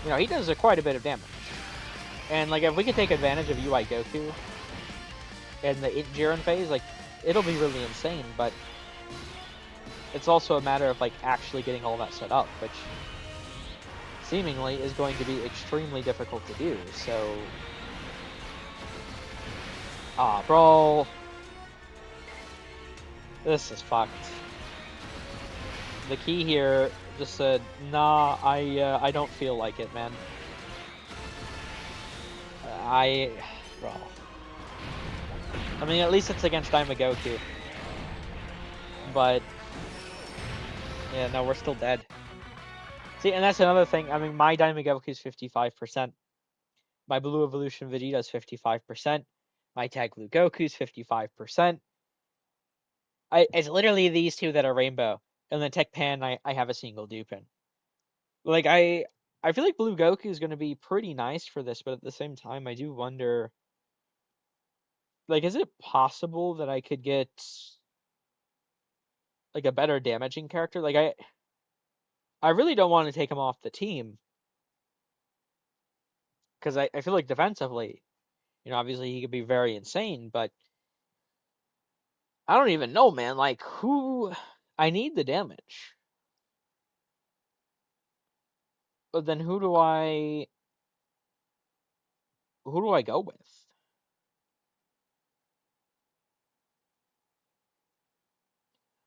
you know, he does quite a bit of damage. And like if we can take advantage of UI Goku in the Jiren phase, like it'll be really insane. But it's also a matter of like actually getting all that set up, which seemingly is going to be extremely difficult to do. So, bro, this is fucked. The key here just said, nah, I don't feel like it, man. Bro. I mean, at least it's against Goku. But, yeah, no, we're still dead. See, and that's another thing. I mean, my Goku is 55%. My Blue Evolution Vegeta is 55%. My Tag Blue Goku is 55%. It's literally these two that are rainbow. And then Tech Pan, I have a single duped. Like, I feel like Blue Goku is going to be pretty nice for this, but at the same time, I do wonder, like, is it possible that I could get, like, a better damaging character? Like, I really don't want to take him off the team. Because I feel like defensively, you know, obviously he could be very insane, but I don't even know, man. Like, who... I need the damage. But then who do I go with?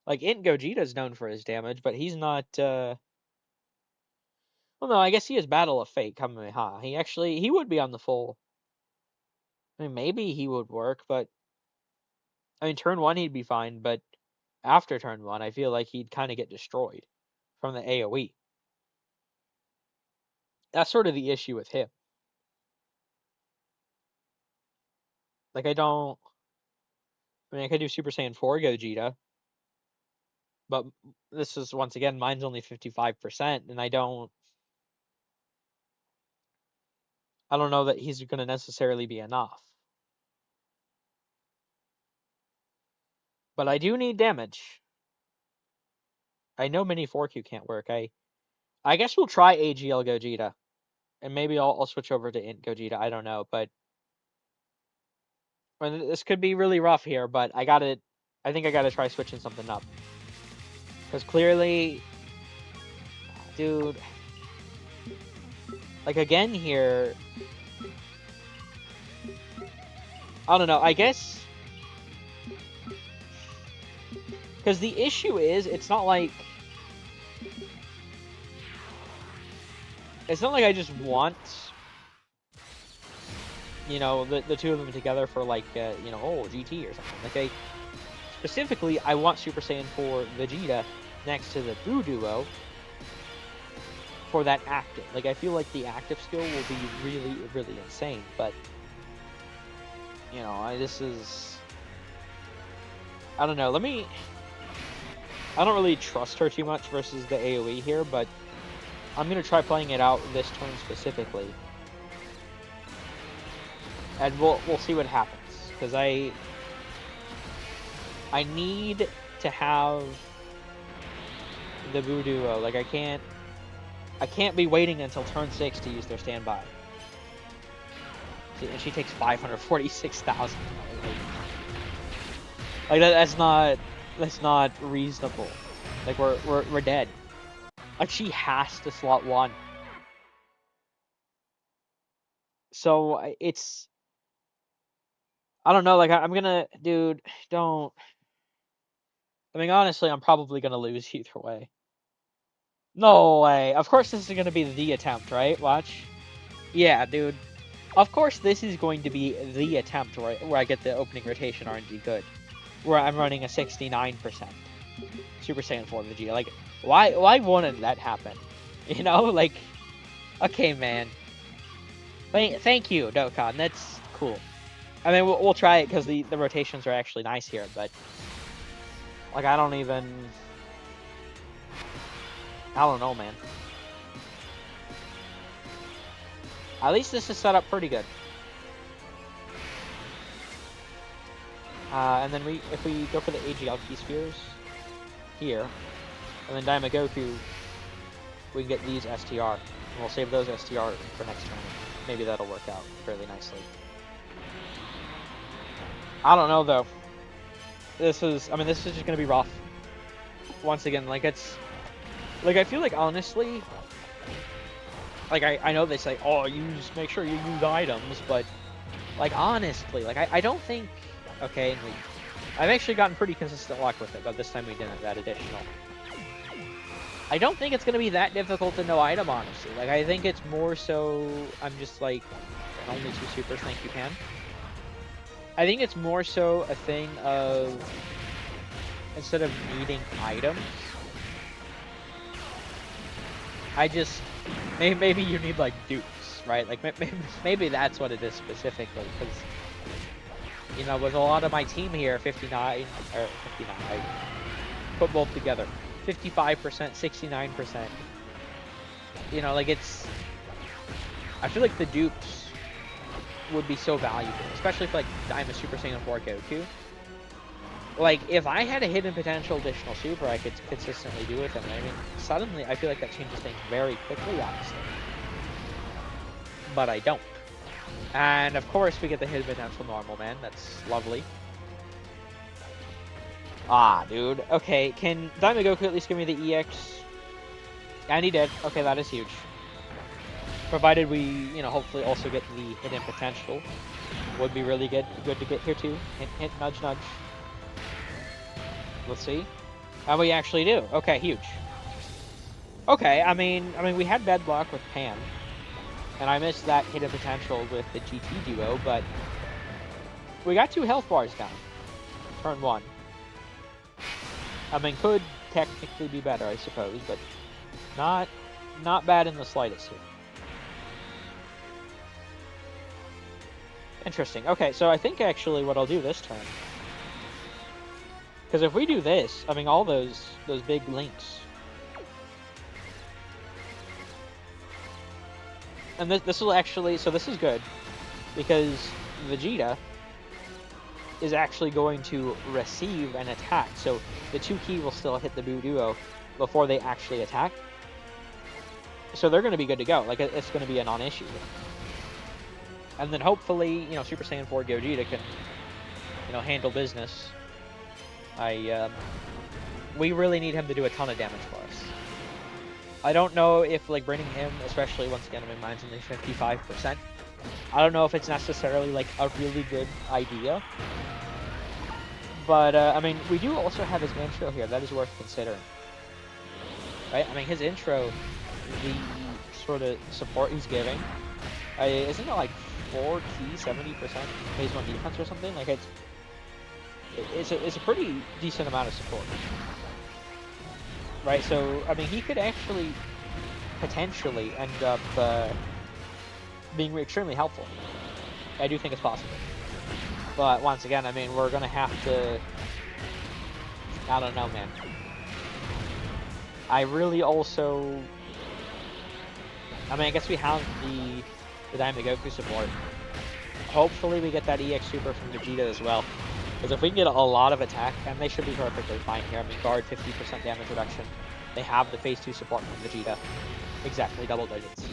Like, Int Gogeta is known for his damage, but he's not, well, no, I guess he has Battle of Fate, Kamehameha. He would be on the full... I mean, maybe he would work, but... I mean, turn 1 he'd be fine, but after turn 1, I feel like he'd kind of get destroyed from the AoE. That's sort of the issue with him. Like, I mean, I could do Super Saiyan 4 Gogeta, but this is, once again, mine's only 55%, and I don't know that he's going to necessarily be enough. But I do need damage. I know Mini 4Q can't work. I guess we'll try AGL Gogeta, and maybe I'll switch over to Int Gogeta. I don't know, but I mean, this could be really rough here. But I think I gotta try switching something up, because clearly, dude, like again here, I don't know. I guess because the issue is it's not like I just want, you know, the two of them together for like you know, oh, GT or something. Like specifically I want Super Saiyan 4 Vegeta next to the Buu duo for that active. Like I feel like the active skill will be really, really insane, but you know, I don't know. I don't really trust her too much versus the AoE here, but I'm gonna try playing it out this turn specifically, and we'll see what happens. Because I need to have the Buu duo. Like I can't be waiting until turn 6 to use their standby. See, and she takes 546,000. Like that's not reasonable. Like we're dead. Like she has to slot 1. So it's, I don't know. Like I'm gonna, dude, don't. I mean, honestly, I'm probably gonna lose either way. No way. Of course, this is gonna be the attempt, right? Watch. Yeah, dude. Of course, this is going to be the attempt where I get the opening rotation RNG good, where I'm running a 69% Super Saiyan 4 Vegeta. Like, why wouldn't that happen? You know, like, okay, man. Thank you, Dokkan. That's cool. I mean, we'll try it because the rotations are actually nice here, but like I don't know, man. At least this is set up pretty good. And then if we go for the AGL key spheres here, and then Daimagoku, we can get these STR, and we'll save those STR for next turn. Maybe that'll work out fairly nicely. I don't know though. This is just gonna be rough. Once again, like I feel like honestly, like I know they say, oh, make sure you use items, but like honestly, like I don't think, okay, and I've actually gotten pretty consistent luck with it, but this time we didn't, that additional. I don't think it's gonna be that difficult to know item, honestly. Like I think it's more so, I'm just like, only 2 supers, thank you, Pan. I think it's more so a thing of, instead of needing items, I just, maybe you need like dupes, right? Like maybe that's what it is specifically, because, you know, with a lot of my team here, 59, I put both together, 55%, 69%, you know, like I feel like the dupes would be so valuable, especially for like I'm a Super Saiyan 4 Goku. Like, if I had a hidden potential additional super I could consistently do with him, I mean, suddenly I feel like that changes things very quickly, honestly. But I don't. And of course we get the hidden potential normal, man. That's lovely. Ah, dude. Okay, can Daimagoku at least give me the EX? And he did. Okay, that is huge. Provided we, you know, hopefully also get the hidden potential. Would be really good to get here too. Hint, hint, nudge, nudge. Let's see. And we actually do. Okay, huge. Okay, I mean, we had bad luck with Pan. And I missed that hidden potential with the GT duo, but we got 2 health bars down. Turn 1. I mean, could technically be better, I suppose, but not bad in the slightest here. Interesting. Okay, so I think actually what I'll do this turn, because if we do this, I mean, all those big links, and this will actually, so this is good, because Vegeta is actually going to receive an attack, so the 2 key will still hit the Buu Duo before they actually attack, so they're going to be good to go. Like, it's going to be a non-issue. And then hopefully, you know, Super Saiyan 4 Gogeta can, you know, handle business. We really need him to do a ton of damage for us. I don't know if, like, bringing him, especially, once again, I mean, mine's only 55%. I don't know if it's necessarily, like, a really good idea. But, I mean, we do also have his intro here. That is worth considering. Right? I mean, his intro, the sort of support he's giving, isn't it, like, 4 key, 70% phase 1 defense or something? Like, it's a pretty decent amount of support. Right, so, I mean, he could actually potentially end up being extremely helpful. I do think it's possible. But once again, I mean, we're gonna have to, I don't know, man. I really also, I mean, I guess we have the Daimagoku support. Hopefully we get that EX Super from Vegeta as well. Because if we can get a lot of attack, and they should be perfectly fine here. I mean, guard 50% damage reduction. They have the phase 2 support from Vegeta. Exactly, double digits.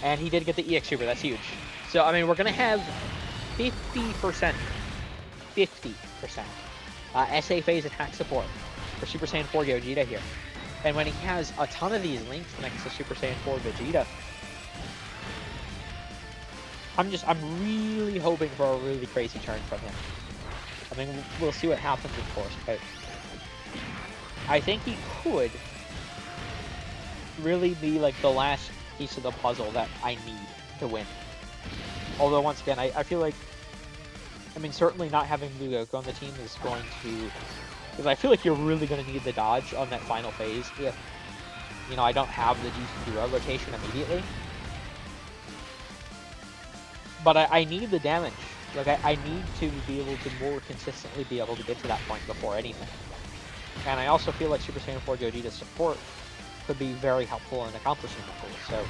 And he did get the EX Super, that's huge. So, I mean, we're going to have 50% SA phase attack support for Super Saiyan 4 Gogeta here. And when he has a ton of these links next to Super Saiyan 4 Vegeta, I'm really hoping for a really crazy turn from him. I mean, we'll see what happens, of course, but I think he could really be like the last piece of the puzzle that I need to win. Although, once again, I feel like, I mean, certainly not having Blue Goku on the team is going to, because I feel like you're really going to need the dodge on that final phase if, you know, I don't have the GT rotation immediately. But I need the damage. Like, I need to be able to more consistently be able to get to that point before anything. And I also feel like Super Saiyan 4 Gogeta's support could be very helpful in accomplishing the goal. So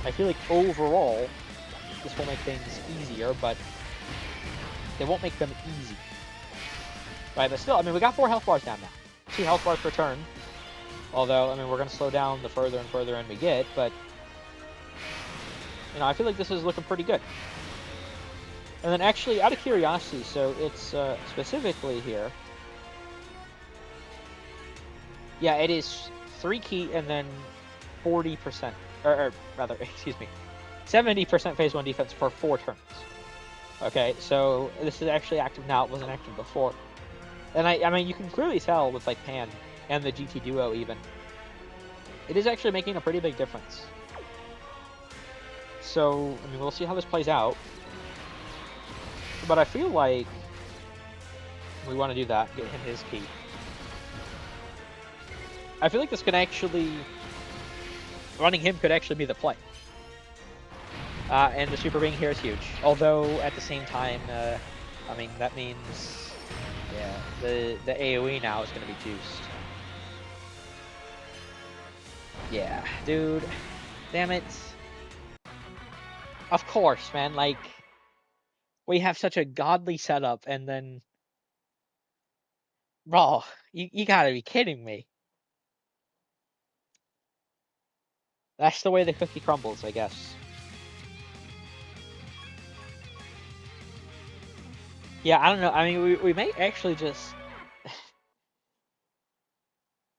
I feel like overall, this will make things easier, but they won't make them easy. Right, but still, I mean, we got 4 health bars down now. 2 health bars per turn. Although, I mean, we're going to slow down the further and further in we get, but, you know, I feel like this is looking pretty good. And then actually, out of curiosity, so it's specifically here. Yeah, it is 3 key and then 40%, or rather, excuse me, 70% phase 1 defense for 4 turns. Okay, so this is actually active now. It wasn't active before. And I mean, you can clearly tell with, like, Pan and the GT Duo even. It is actually making a pretty big difference. So, I mean, we'll see how this plays out. But I feel like we want to do that, get him his key. I feel like this could actually... running him could actually be the play. And the super being here is huge. Although, at the same time, I mean, that means... yeah, the AoE now is going to be juiced. Yeah, dude. Damn it. Of course, man, like... we have such a godly setup, and then... bro, you gotta be kidding me. That's the way the cookie crumbles, I guess. Yeah, I don't know. I mean, we may actually just...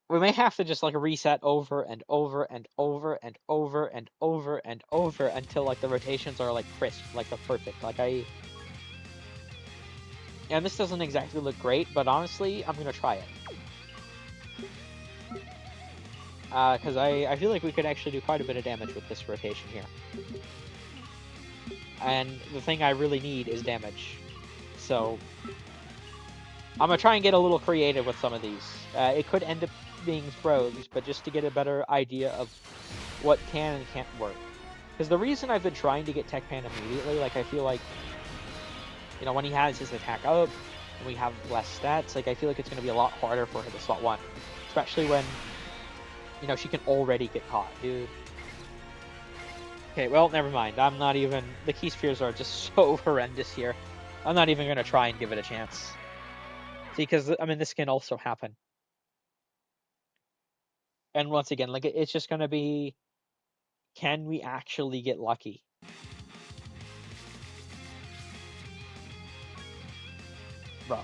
we may have to just, like, reset over and over and over and over and over and over until, like, the rotations are, like, crisp, like, they're perfect. Like, and this doesn't exactly look great, but honestly, I'm gonna try it. Because I feel like we could actually do quite a bit of damage with this rotation here. And the thing I really need is damage. So, I'm gonna try and get a little creative with some of these. It could end up being throws, but just to get a better idea of what can and can't work. Because the reason I've been trying to get Tech Pan immediately, like, I feel like, you know, when he has his attack up, and we have less stats, like, I feel like it's gonna be a lot harder for her to slot 1. Especially when, you know, she can already get caught, dude. Okay, well, never mind. I'm not even... the key spheres are just so horrendous here. I'm not even gonna try and give it a chance. See, because, I mean, this can also happen. And once again, like, it's just gonna be... can we actually get lucky? Bro.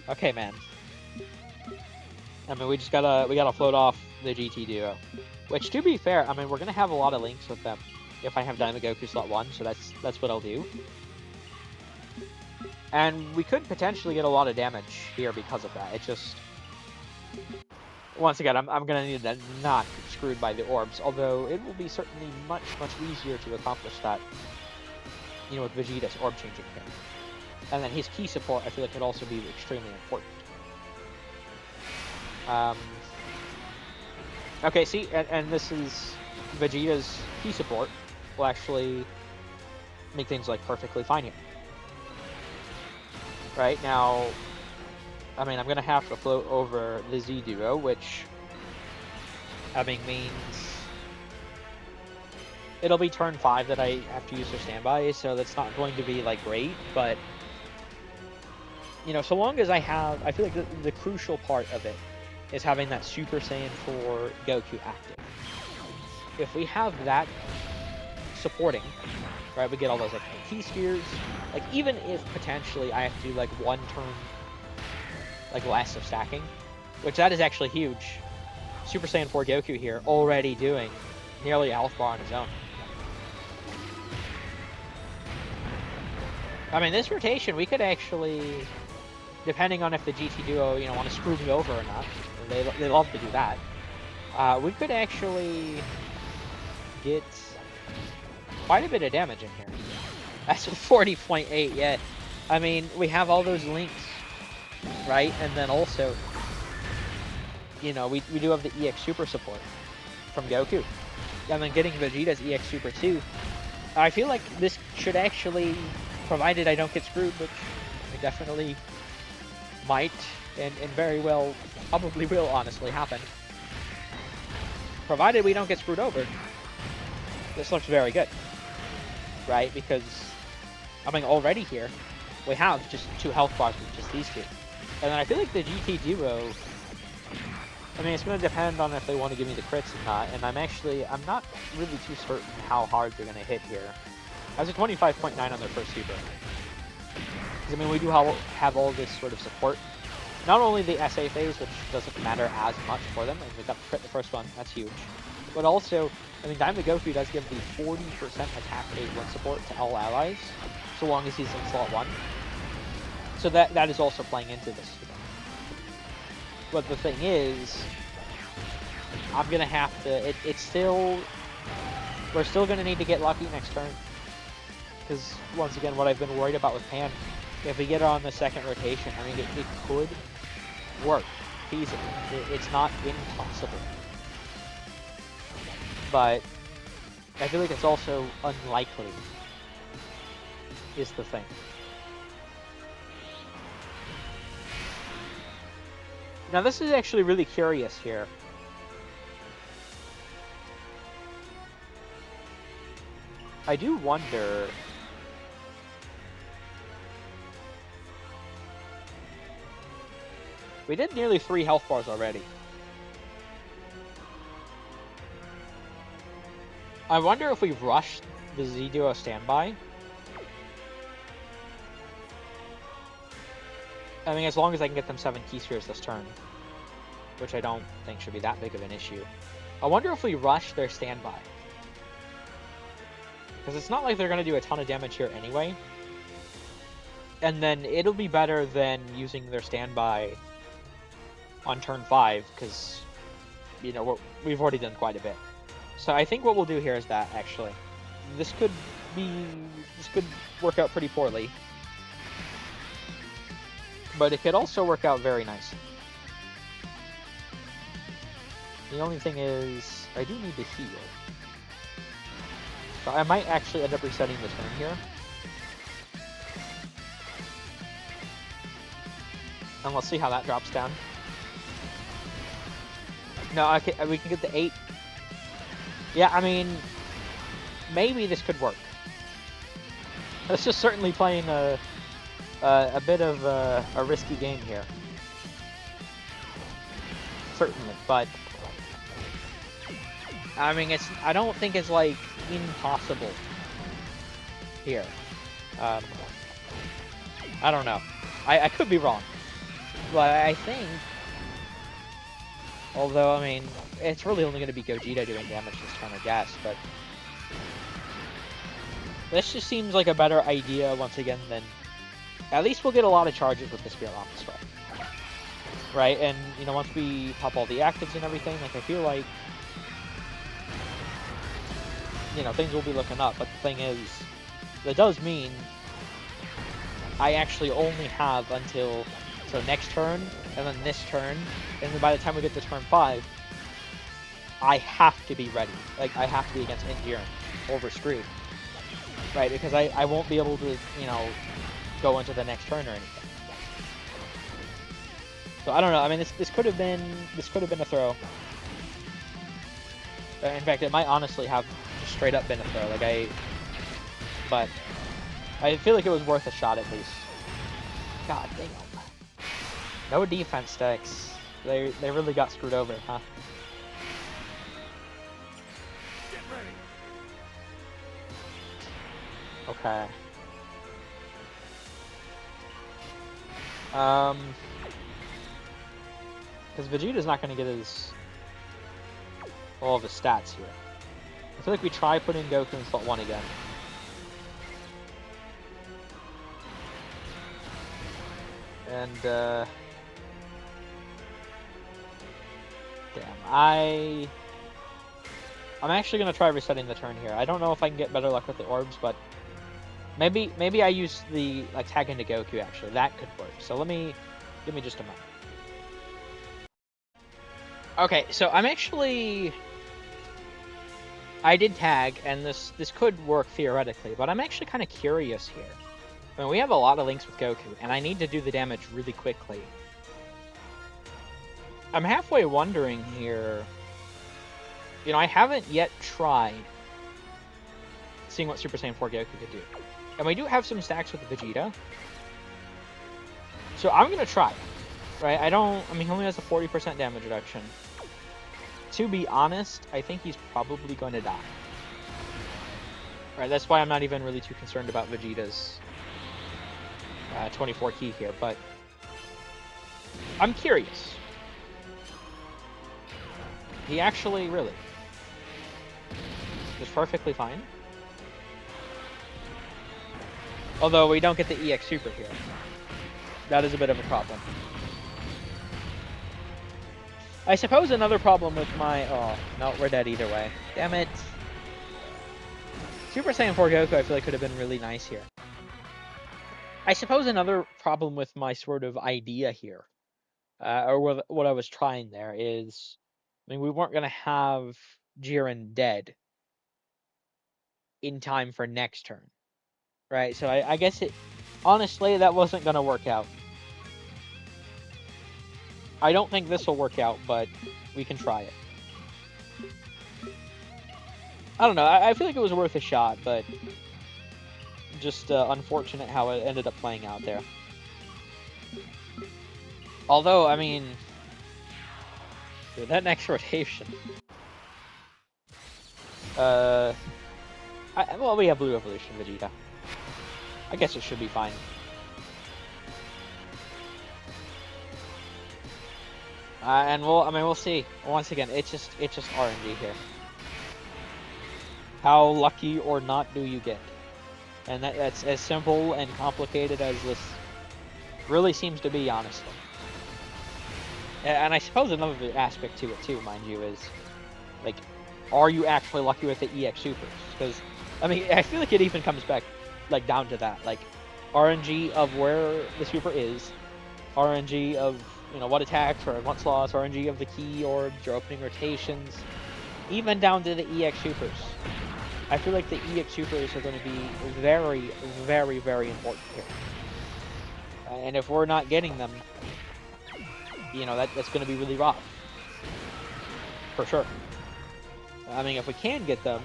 Okay, man. I mean, we gotta float off the GT Duo. Which, to be fair, I mean, we're gonna have a lot of links with them if I have Diamond Goku slot 1, so that's what I'll do. And we could potentially get a lot of damage here because of that. It just... once again, I'm gonna need to not get screwed by the orbs, although it will be certainly much, much easier to accomplish that, you know, with Vegeta's orb changing here. And then his key support, I feel like, could also be extremely important. Okay, see, and this is Vegeta's key support will actually make things, like, perfectly fine here. Right, now, I mean, I'm gonna have to float over the Z Duo, which, I mean, means it'll be turn 5 that I have to use for standby, so that's not going to be, like, great, but, you know, so long as I have... I feel like the crucial part of it is having that Super Saiyan 4 Goku active. If we have that supporting, right, we get all those, like, key spheres, like, even if potentially I have to do, like, 1 turn, like, less of stacking, which that is actually huge. Super Saiyan 4 Goku here already doing nearly a health bar on his own. I mean, this rotation, we could actually, depending on if the GT Duo, you know, want to screw me over or not, they love to do that, we could actually get quite a bit of damage in here. That's a 40.8, yeah. I mean, we have all those links, right? And then also, you know, we do have the EX Super support from Goku. and then getting Vegeta's EX Super 2, I feel like this should actually, provided I don't get screwed, which I definitely might, and very well, probably will honestly happen. Provided we don't get screwed over, this looks very good, right? Because, I mean, already here, we have just 2 health bars with just these 2. And then I feel like the GT Duo, I mean, it's going to depend on if they want to give me the crits or not, and I'm not really too certain how hard they're going to hit here. I was a 25.9 on their first super. Because, I mean, we do have all this sort of support. Not only the SA phase, which doesn't matter as much for them, and we got the crit the first one, that's huge. But also, I mean, Diamond Goku does give the 40% attack rate 1 support to all allies, so long as he's in slot 1. So that is also playing into this. But the thing is, I'm gonna have to. We're still gonna need to get lucky next turn. Because once again, what I've been worried about with Pan, if we get her on the second rotation, I mean, it could work feasibly. It's not impossible. But I feel like it's also unlikely. Is the thing. Now this is actually really curious here. I do wonder... We did nearly 3 health bars already. I wonder if we rushed the Z-Duo standby. I mean, as long as I can get them 7 key spheres this turn, which I don't think should be that big of an issue. I wonder if we rush their standby. Because it's not like they're going to do a ton of damage here anyway. And then it'll be better than using their standby on turn 5, because, you know, we've already done quite a bit. So I think what we'll do here is that, actually. This could work out pretty poorly. But it could also work out very nicely. The only thing is, I do need to heal. So I might actually end up resetting the turn here. And let's see how that drops down. No, okay, we can get the 8. Yeah, I mean, maybe this could work. It's just certainly playing a bit of a risky game here. Certainly, but I mean, I don't think it's like impossible here. I don't know. I could be wrong, but I think. Although, I mean, it's really only going to be Gogeta doing damage this turn, I guess, but this just seems like a better idea once again than. At least we'll get a lot of charges with the Spirit Bomb this way. Right, and, you know, once we pop all the actives and everything, like, I feel like, you know, things will be looking up. But the thing is, that does mean I actually only have until, so next turn, and then this turn, and then by the time we get to turn 5, I have to be ready. Like, I have to be against Jiren, or we're screwed. Right, because I won't be able to, you know, go into the next turn or anything. So I don't know. I mean, this could have been a throw. In fact, it might honestly have just straight up been a throw. But I feel like it was worth a shot at least. God damn. No defense decks. They really got screwed over, huh? Get ready. Okay. Because Vegeta's not going to get all of his stats here. I feel like we try putting Goku in slot 1 again. And, damn, I'm actually going to try resetting the turn here. I don't know if I can get better luck with the orbs, but maybe I use the, like, tag into Goku, actually. That could work. So give me just a moment. Okay, so I'm actually... I did tag, and this could work theoretically, but I'm actually kind of curious here. I mean, we have a lot of links with Goku, and I need to do the damage really quickly. I'm halfway wondering here. You know, I haven't yet tried seeing what Super Saiyan 4 Goku could do. And we do have some stacks with Vegeta. So I'm going to try. Right? I mean, he only has a 40% damage reduction. To be honest, I think he's probably going to die. Right? That's why I'm not even really too concerned about Vegeta's 24 key here. But I'm curious. He actually really is perfectly fine. Although we don't get the EX Super here. That is a bit of a problem. I suppose another problem with my... Oh, no, we're dead either way. Damn it. Super Saiyan 4 Goku I feel like could have been really nice here. I suppose another problem with my sort of idea here, or what I was trying there is... I mean, we weren't going to have Jiren dead in time for next turn. Right, so I guess it... Honestly, that wasn't going to work out. I don't think this will work out, but we can try it. I don't know, I feel like it was worth a shot, but... Just unfortunate how it ended up playing out there. Although, I mean... Dude, that next rotation... well, we have Blue Evolution Vegeta. I guess it should be fine. And we'll see. Once again, it's just RNG here. How lucky or not do you get? And that's as simple and complicated as this really seems to be, honestly. And I suppose another aspect to it too, mind you, is like, are you actually lucky with the EX Supers? Because I mean, I feel like it even comes back like down to that, like RNG of where the super is, RNG of what attacks or what slots, RNG of the key orbs, your opening rotations, even down to the EX Supers. I feel like the EX Supers are going to be very, very, very important here. And if we're not getting them, that's going to be really rough. For sure. I mean, if we can get them,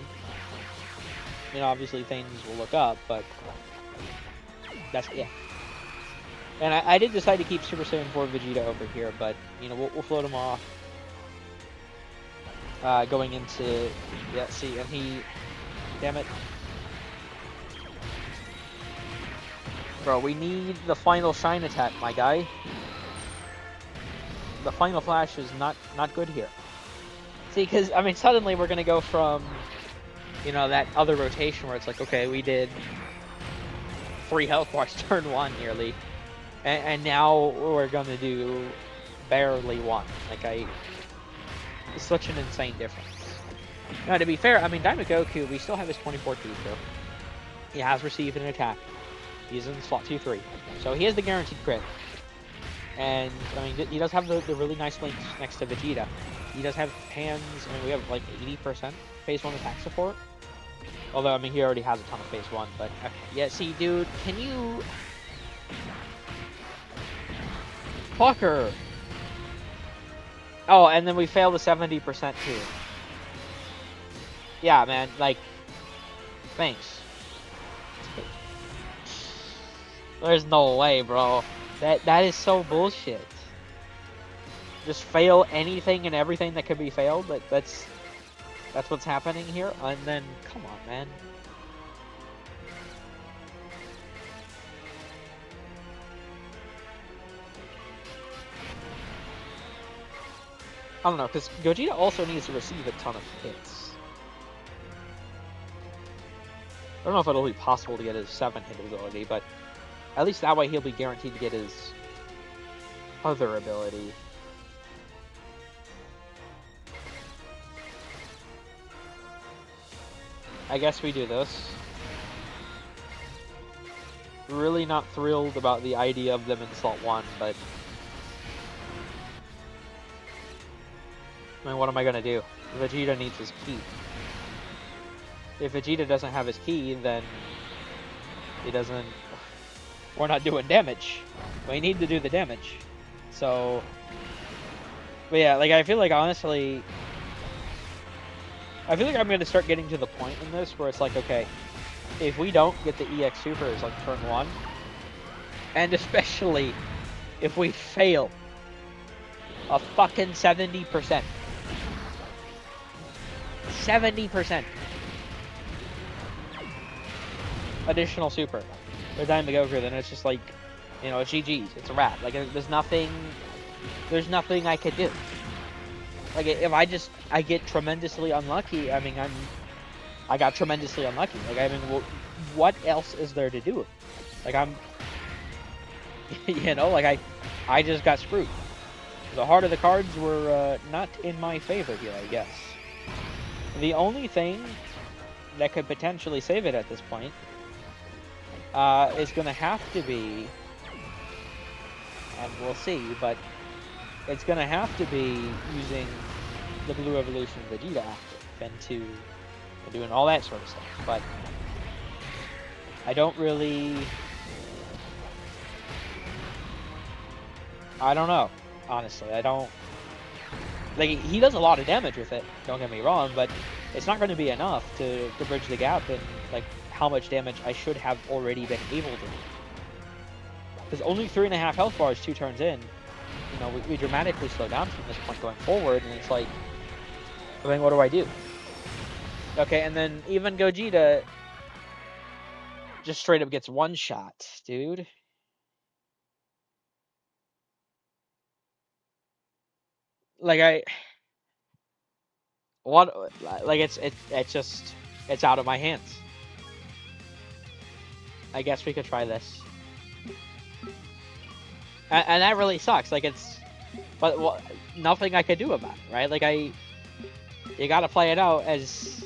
obviously things will look up, but that's it. And I did decide to keep Super Saiyan 4 Vegeta over here, but, we'll float him off. Going into... Yeah, see, and he... Damn it. Bro, we need the final shine attack, my guy. The final flash is not good here. See, because, I mean, suddenly we're going to go from, that other rotation where it's like, okay, we did 3 health bars turn 1 nearly. And now we're going to do barely 1. Like, it's such an insane difference. Now, to be fair, I mean, Diamond Goku, we still have his 24 2 through. He has received an attack. He's in slot 2-3. So he has the guaranteed crit. And, I mean, he does have the really nice links next to Vegeta. He does have hands, I mean, we have like 80% phase 1 attack support. Although, I mean, he already has a ton of phase 1, but... Okay. Yeah, see, dude, can you... Fucker! Oh, and then we fail the 70% too. Yeah, man, like... Thanks. There's no way, bro. That is so bullshit. Just fail anything and everything that could be failed. That's what's happening here. And then, come on, man. I don't know, because Gogeta also needs to receive a ton of hits. I don't know if it'll be possible to get his 7-hit ability, but at least that way he'll be guaranteed to get his other ability. I guess we do this. Really not thrilled about the idea of them in slot 1, but... I mean, what am I gonna do? Vegeta needs his key. if Vegeta doesn't have his key, then he doesn't. We're not doing damage. We need to do the damage. So, but yeah, like I feel like honestly, I feel like I'm gonna start getting to the point in this where it's like, okay, if we don't get the EX Supers like turn 1, and especially if we fail a fucking 70%. 70% additional super with Diamond Goku, then it's just like, you know, it's GG's. It's a wrap. Like, there's nothing I could do. Like, if I get tremendously unlucky, I mean, I got tremendously unlucky. Like, I mean, what else is there to do? Like, you know, like, I just got screwed. The heart of the cards were not in my favor here, I guess. The only thing that could potentially save it at this point is going to have to be, and we'll see, but it's going to have to be using the Blue Evolution Vegeta active and doing all that sort of stuff. But I don't know, honestly. I don't, like, he does a lot of damage with it, don't get me wrong, but it's not going to be enough to bridge the gap in, like, how much damage I should have already been able to do. Because only 3.5 health bars 2 turns in, you know, we dramatically slow down from this point going forward, and it's like, I mean, what do I do? Okay, and then even Gogeta just straight up gets one shot, dude. Like, it's out of my hands. I guess we could try this. And that really sucks. Like, but well, nothing I could do about it, right? Like, you gotta play it out as,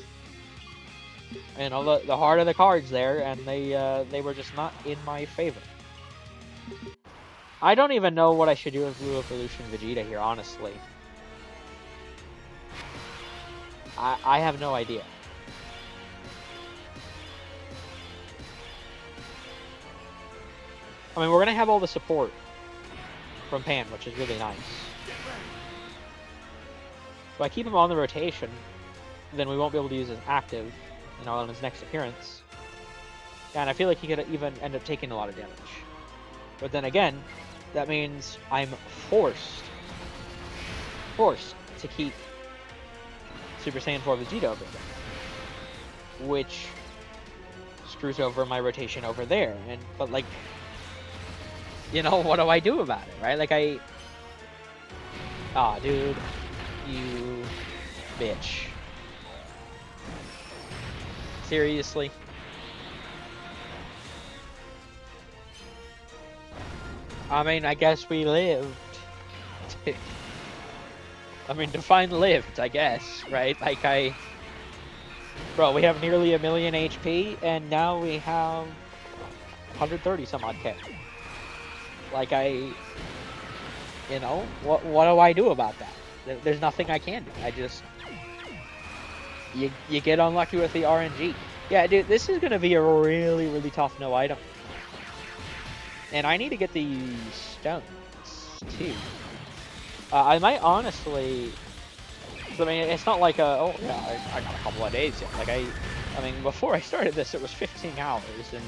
you know, the heart of the cards there, and they were just not in my favor. I don't even know what I should do with Blue Evolution Vegeta here, honestly. I have no idea. I mean, we're gonna have all the support from Pan, which is really nice. If I keep him on the rotation, then we won't be able to use his active, you know, on his next appearance. And I feel like he could even end up taking a lot of damage. But then again, that means I'm forced to keep Super Saiyan 4 Vegeta over there, which screws over my rotation over there. But like, you know, what do I do about it, right? Like, dude, you bitch. Seriously? I mean, I guess we lived. I mean, define lived, I guess, right? Like, bro, we have nearly 1 million HP, and now we have 130 some odd K. Like, you know, what do I do about that? There's nothing I can do. I just, you get unlucky with the RNG. Yeah, dude, this is gonna be a really, really tough no item. And I need to get these stones, too. I might honestly, I mean, it's not like oh yeah, I got a couple of days yet. Like, I mean, before I started this, it was 15 hours, and,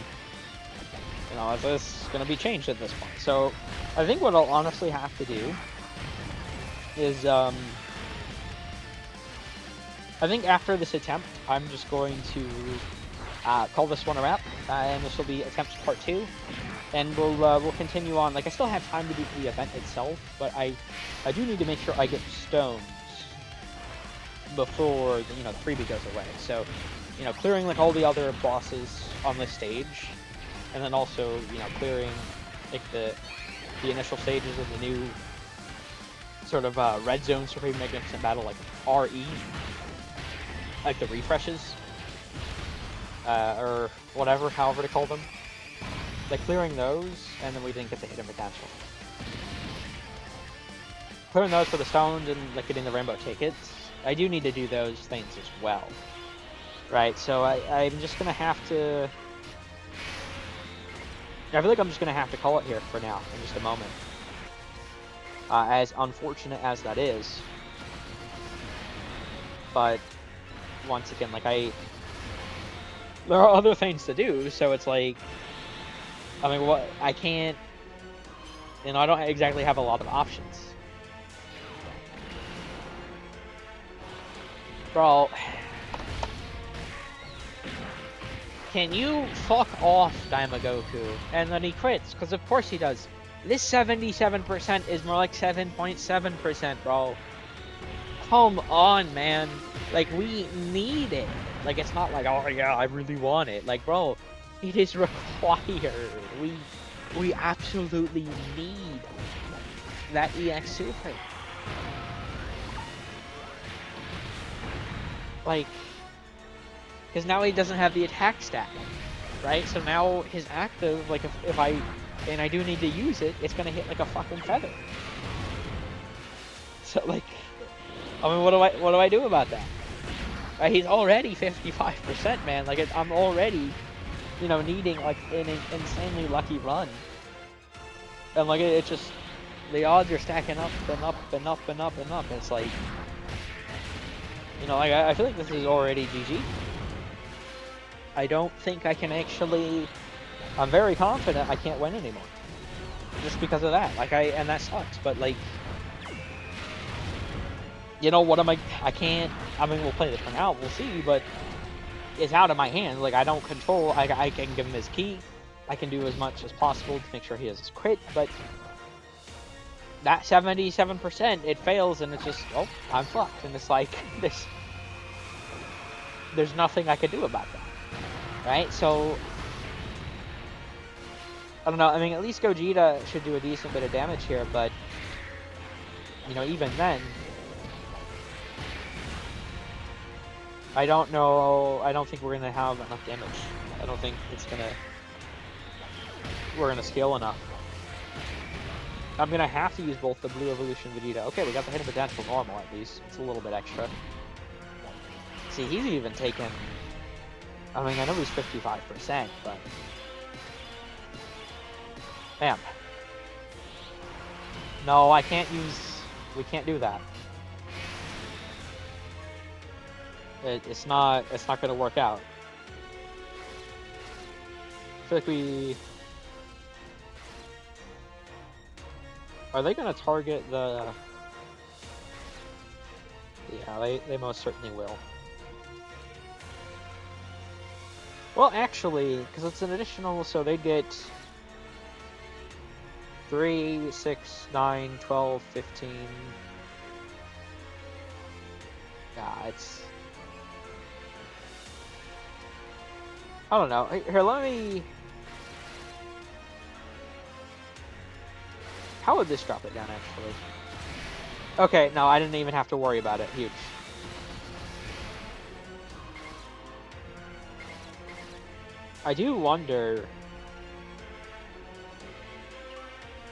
you know, this is going to be changed at this point. So, I think what I'll honestly have to do is, I think after this attempt, I'm just going to call this one a wrap, and this will be attempt part 2. And we'll continue on. Like, I still have time to do the event itself, but I do need to make sure I get stones before, you know, the freebie goes away. So, you know, clearing like all the other bosses on this stage, and then also, you know, clearing like the initial stages of the new sort of Red Zone Supreme Magnificent Battle, like RE, like the refreshes, or whatever, however to call them. Like, clearing those, and then we didn't get the hidden potential. Clearing those for the stones and, like, getting the rainbow tickets. I do need to do those things as well. Right, so I'm just gonna have to... I feel like I'm just gonna have to call it here for now, in just a moment. As unfortunate as that is. But, once again, like, there are other things to do, so it's like... I mean, what... I can't... You know, I don't exactly have a lot of options. Bro... Can you fuck off, Daimagoku? And then he crits, because of course he does. This 77% is more like 7.7%, bro. Come on, man. Like, we need it. Like, it's not like, oh yeah, I really want it. Like, bro, it is required. We absolutely need that EX Super. Like... Because now he doesn't have the attack stat, right? So now his active, like if I do need to use it, it's gonna hit like a fucking feather. So like, I mean, what do I do about that? Right? He's already 55%, man. Like I'm already, you know, needing like an insanely lucky run, and like it's just the odds are stacking up and up and up and up and up. And it's like, you know, like I feel like this is already GG. I don't think I can actually... I'm very confident I can't win anymore. Just because of that. Like, and that sucks, but, like... You know, what am I can't... I mean, we'll play this one out, we'll see, but... It's out of my hands. Like, I don't control... I can give him his key. I can do as much as possible to make sure he has his crit, but... That 77%, it fails, and it's just... Oh, I'm fucked. And it's like... There's nothing I can do about that. Right, so I don't know. I mean, at least Gogeta should do a decent bit of damage here, but you know, even then, I don't know. I don't think we're gonna have enough damage. I don't think we're gonna scale enough. I'm gonna have to use both the Blue Evolution Vegeta. Okay, we got the hidden potential normal at least. It's a little bit extra. See, he's even taken... I mean, I know he's 55%, but... Damn. No, I can't use... We can't do that. It's not gonna work out. I feel like we... Are they gonna target the... Yeah, they most certainly will. Well, actually, because it's an additional, so they get 3, 6, 9, 12, 15. Yeah, it's... I don't know. Here, let me... How would this drop it down, actually? Okay, no, I didn't even have to worry about it. Huge. I do wonder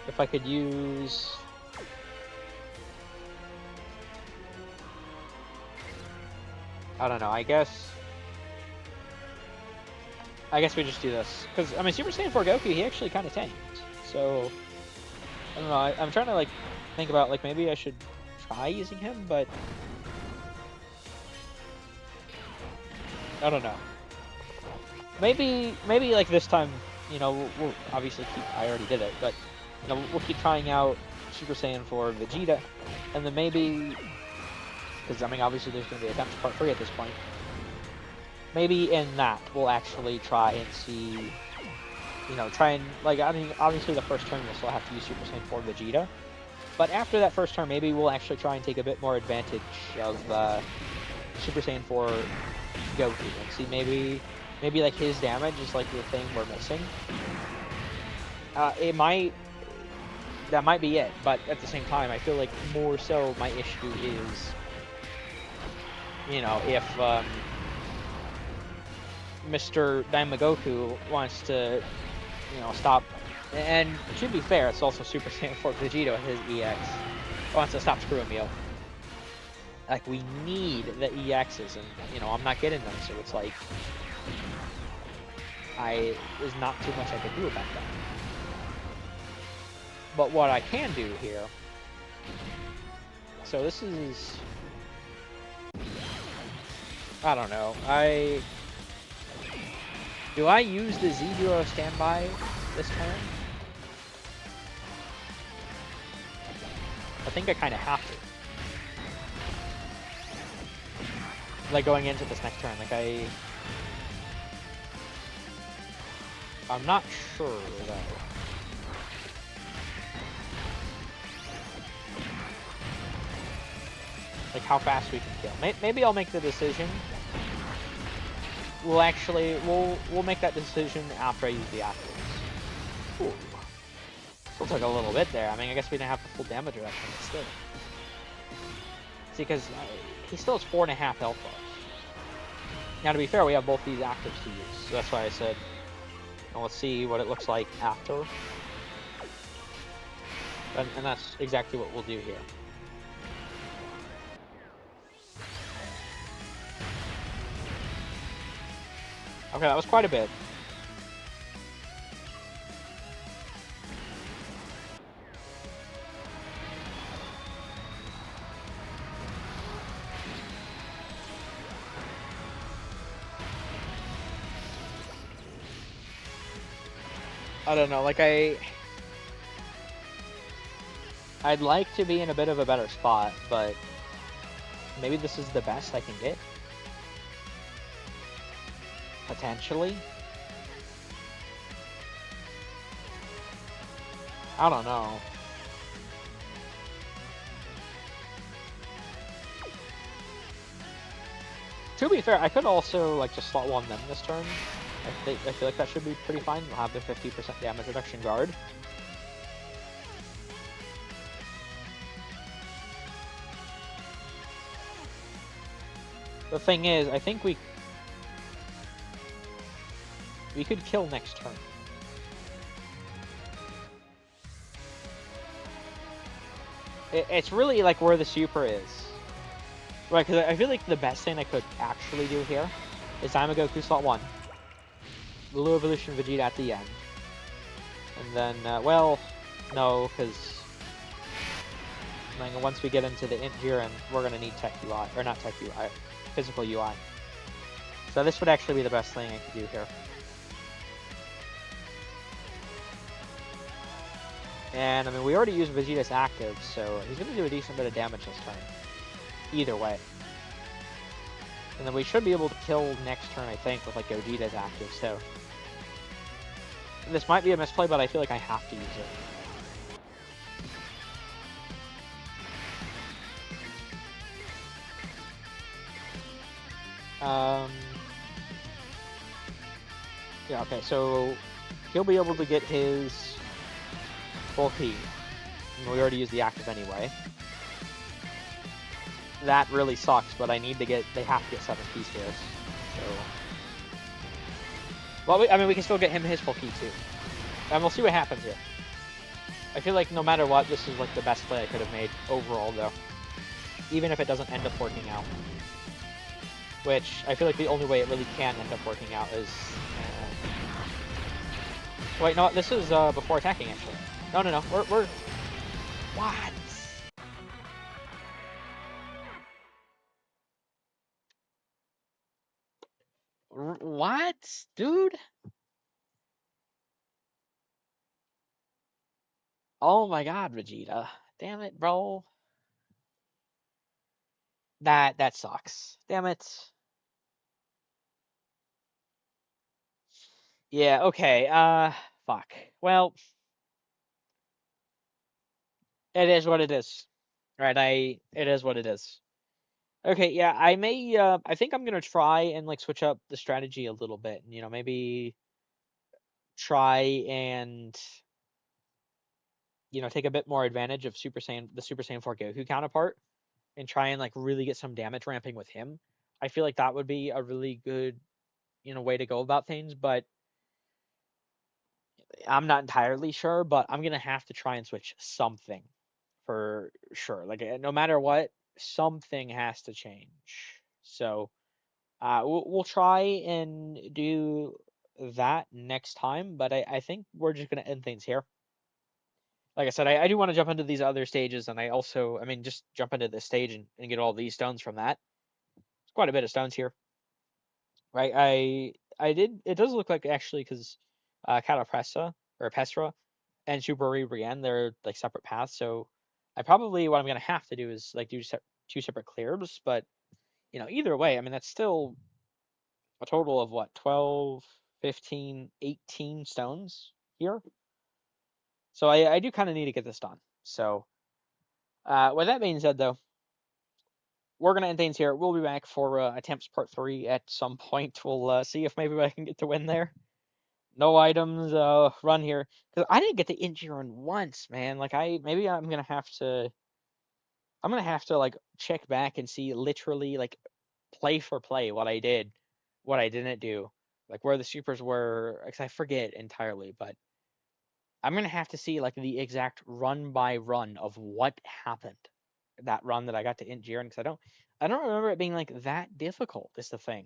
if I could use... I don't know, I guess we just do this. Because, I mean, Super Saiyan 4 Goku, he actually kind of tanked. So, I don't know, I'm trying to, like, think about, like, maybe I should try using him, but... I don't know. Maybe, like, this time, you know, we'll obviously keep... I already did it, but, you know, we'll keep trying out Super Saiyan 4 Vegeta, and then maybe... Because, I mean, obviously there's going to be a Attempts Part 3 at this point. Maybe in that, we'll actually try and see... You know, try and... Like, I mean, obviously the first turn we'll still have to use Super Saiyan 4 Vegeta. But after that first turn, maybe we'll actually try and take a bit more advantage of Super Saiyan 4 Goku. And see, maybe like his damage is like the thing we're missing. That might be it, but at the same time, I feel like more so my issue is, you know, if Mr. Daimagoku wants to, you know, stop, and to be fair, it's also Super Saiyan 4 Vegeta with his EX, wants to stop screwing me over. Like, we need the EXs, and, you know, I'm not getting them, so it's like, there's not too much I can do about that. But what I can do here, so this is, I don't know, do I use the Z0 standby this turn? I think I kind of have to. Like, going into this next turn, like, I'm not sure, though. Like, how fast we can kill. Maybe I'll make the decision. We'll make that decision after I use the actives. Ooh. Still took a little bit there. I mean, I guess we didn't have the full damage reduction, but still. See, because he still has 4.5 health bars. Now, to be fair, we have both these actives to use, so that's why I said, well, let's see what it looks like after. And that's exactly what we'll do here. Okay, that was quite a bit. I don't know, like, I'd like to be in a bit of a better spot, but maybe this is the best I can get. Potentially. I don't know. To be fair, I could also, like, just slot one them this turn. I feel like that should be pretty fine. We'll have the 50% damage reduction guard. The thing is, I think we could kill next turn. It's really like where the super is. Right, because I feel like the best thing I could actually do here is Goku slot 1. Blue Evolution Vegeta at the end. And then, well, no, because once we get into the Int Jiren, we're going to need Tech UI, or not Tech UI, Physical UI. So this would actually be the best thing I could do here. And, I mean, we already used Vegeta's active, so he's going to do a decent bit of damage this turn. Either way. And then we should be able to kill next turn, I think, with, like, Gogeta's active, so... This might be a misplay, but I feel like I have to use it. Yeah, okay, so... He'll be able to get his... full key. And we already used the active anyway. That really sucks, but they have to get 7 key stairs. So... Well, I mean, we can still get him his full key, too. And we'll see what happens here. I feel like no matter what, this is, like, the best play I could have made overall, though. Even if it doesn't end up working out. Which, I feel like the only way it really can end up working out is... Wait, no, this is before attacking, actually. No, we're... What? What? Dude? Oh my god, Vegeta. Damn it, bro. That sucks. Damn it. Yeah, okay, fuck. Well... It is what it is. Right, it is what it is. Okay, yeah, I think I'm gonna try and, like, switch up the strategy a little bit. You know, maybe try and, you know, take a bit more advantage of the Super Saiyan 4 Goku counterpart and try and, like, really get some damage ramping with him. I feel like that would be a really good, you know, way to go about things, but I'm not entirely sure, but I'm gonna have to try and switch something for sure. Like, no matter what, something has to change. So we'll try and do that next time, but I think we're just gonna end things here. Like I said, I do want to jump into these other stages, and I also, I mean, just jump into this stage and get all these stones from that. It's quite a bit of stones here, right? I did. It does look like actually because Catapressa or Pestra and Shubari Brienne, they're like separate paths. So I probably what I'm gonna have to do is like do two separate clears. But either way, I mean that's still a total of what 12, 15, 18 stones here. So I do kind of need to get this done. So with that being said, though, we're gonna end things here. We'll be back for attempts part 3 at some point. We'll see if maybe I can get to win there. No items run here because I didn't get the Injuron once, man. Like maybe I'm gonna have to like check back and see literally like play for play what I did, what I didn't do, like where the supers were. Cause I forget entirely, but I'm gonna have to see like the exact run by run of what happened that run that I got to Int Jiren because I don't remember it being like that difficult. Is the thing.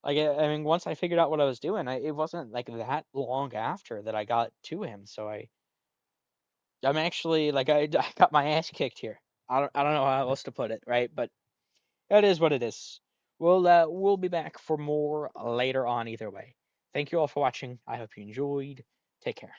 Like I mean, once I figured out what I was doing, it wasn't like that long after that I got to him. So I'm actually like I got my ass kicked here. I don't know how else to put it, right? But that is what it is. We'll be back for more later on either way. Thank you all for watching. I hope you enjoyed. Take care.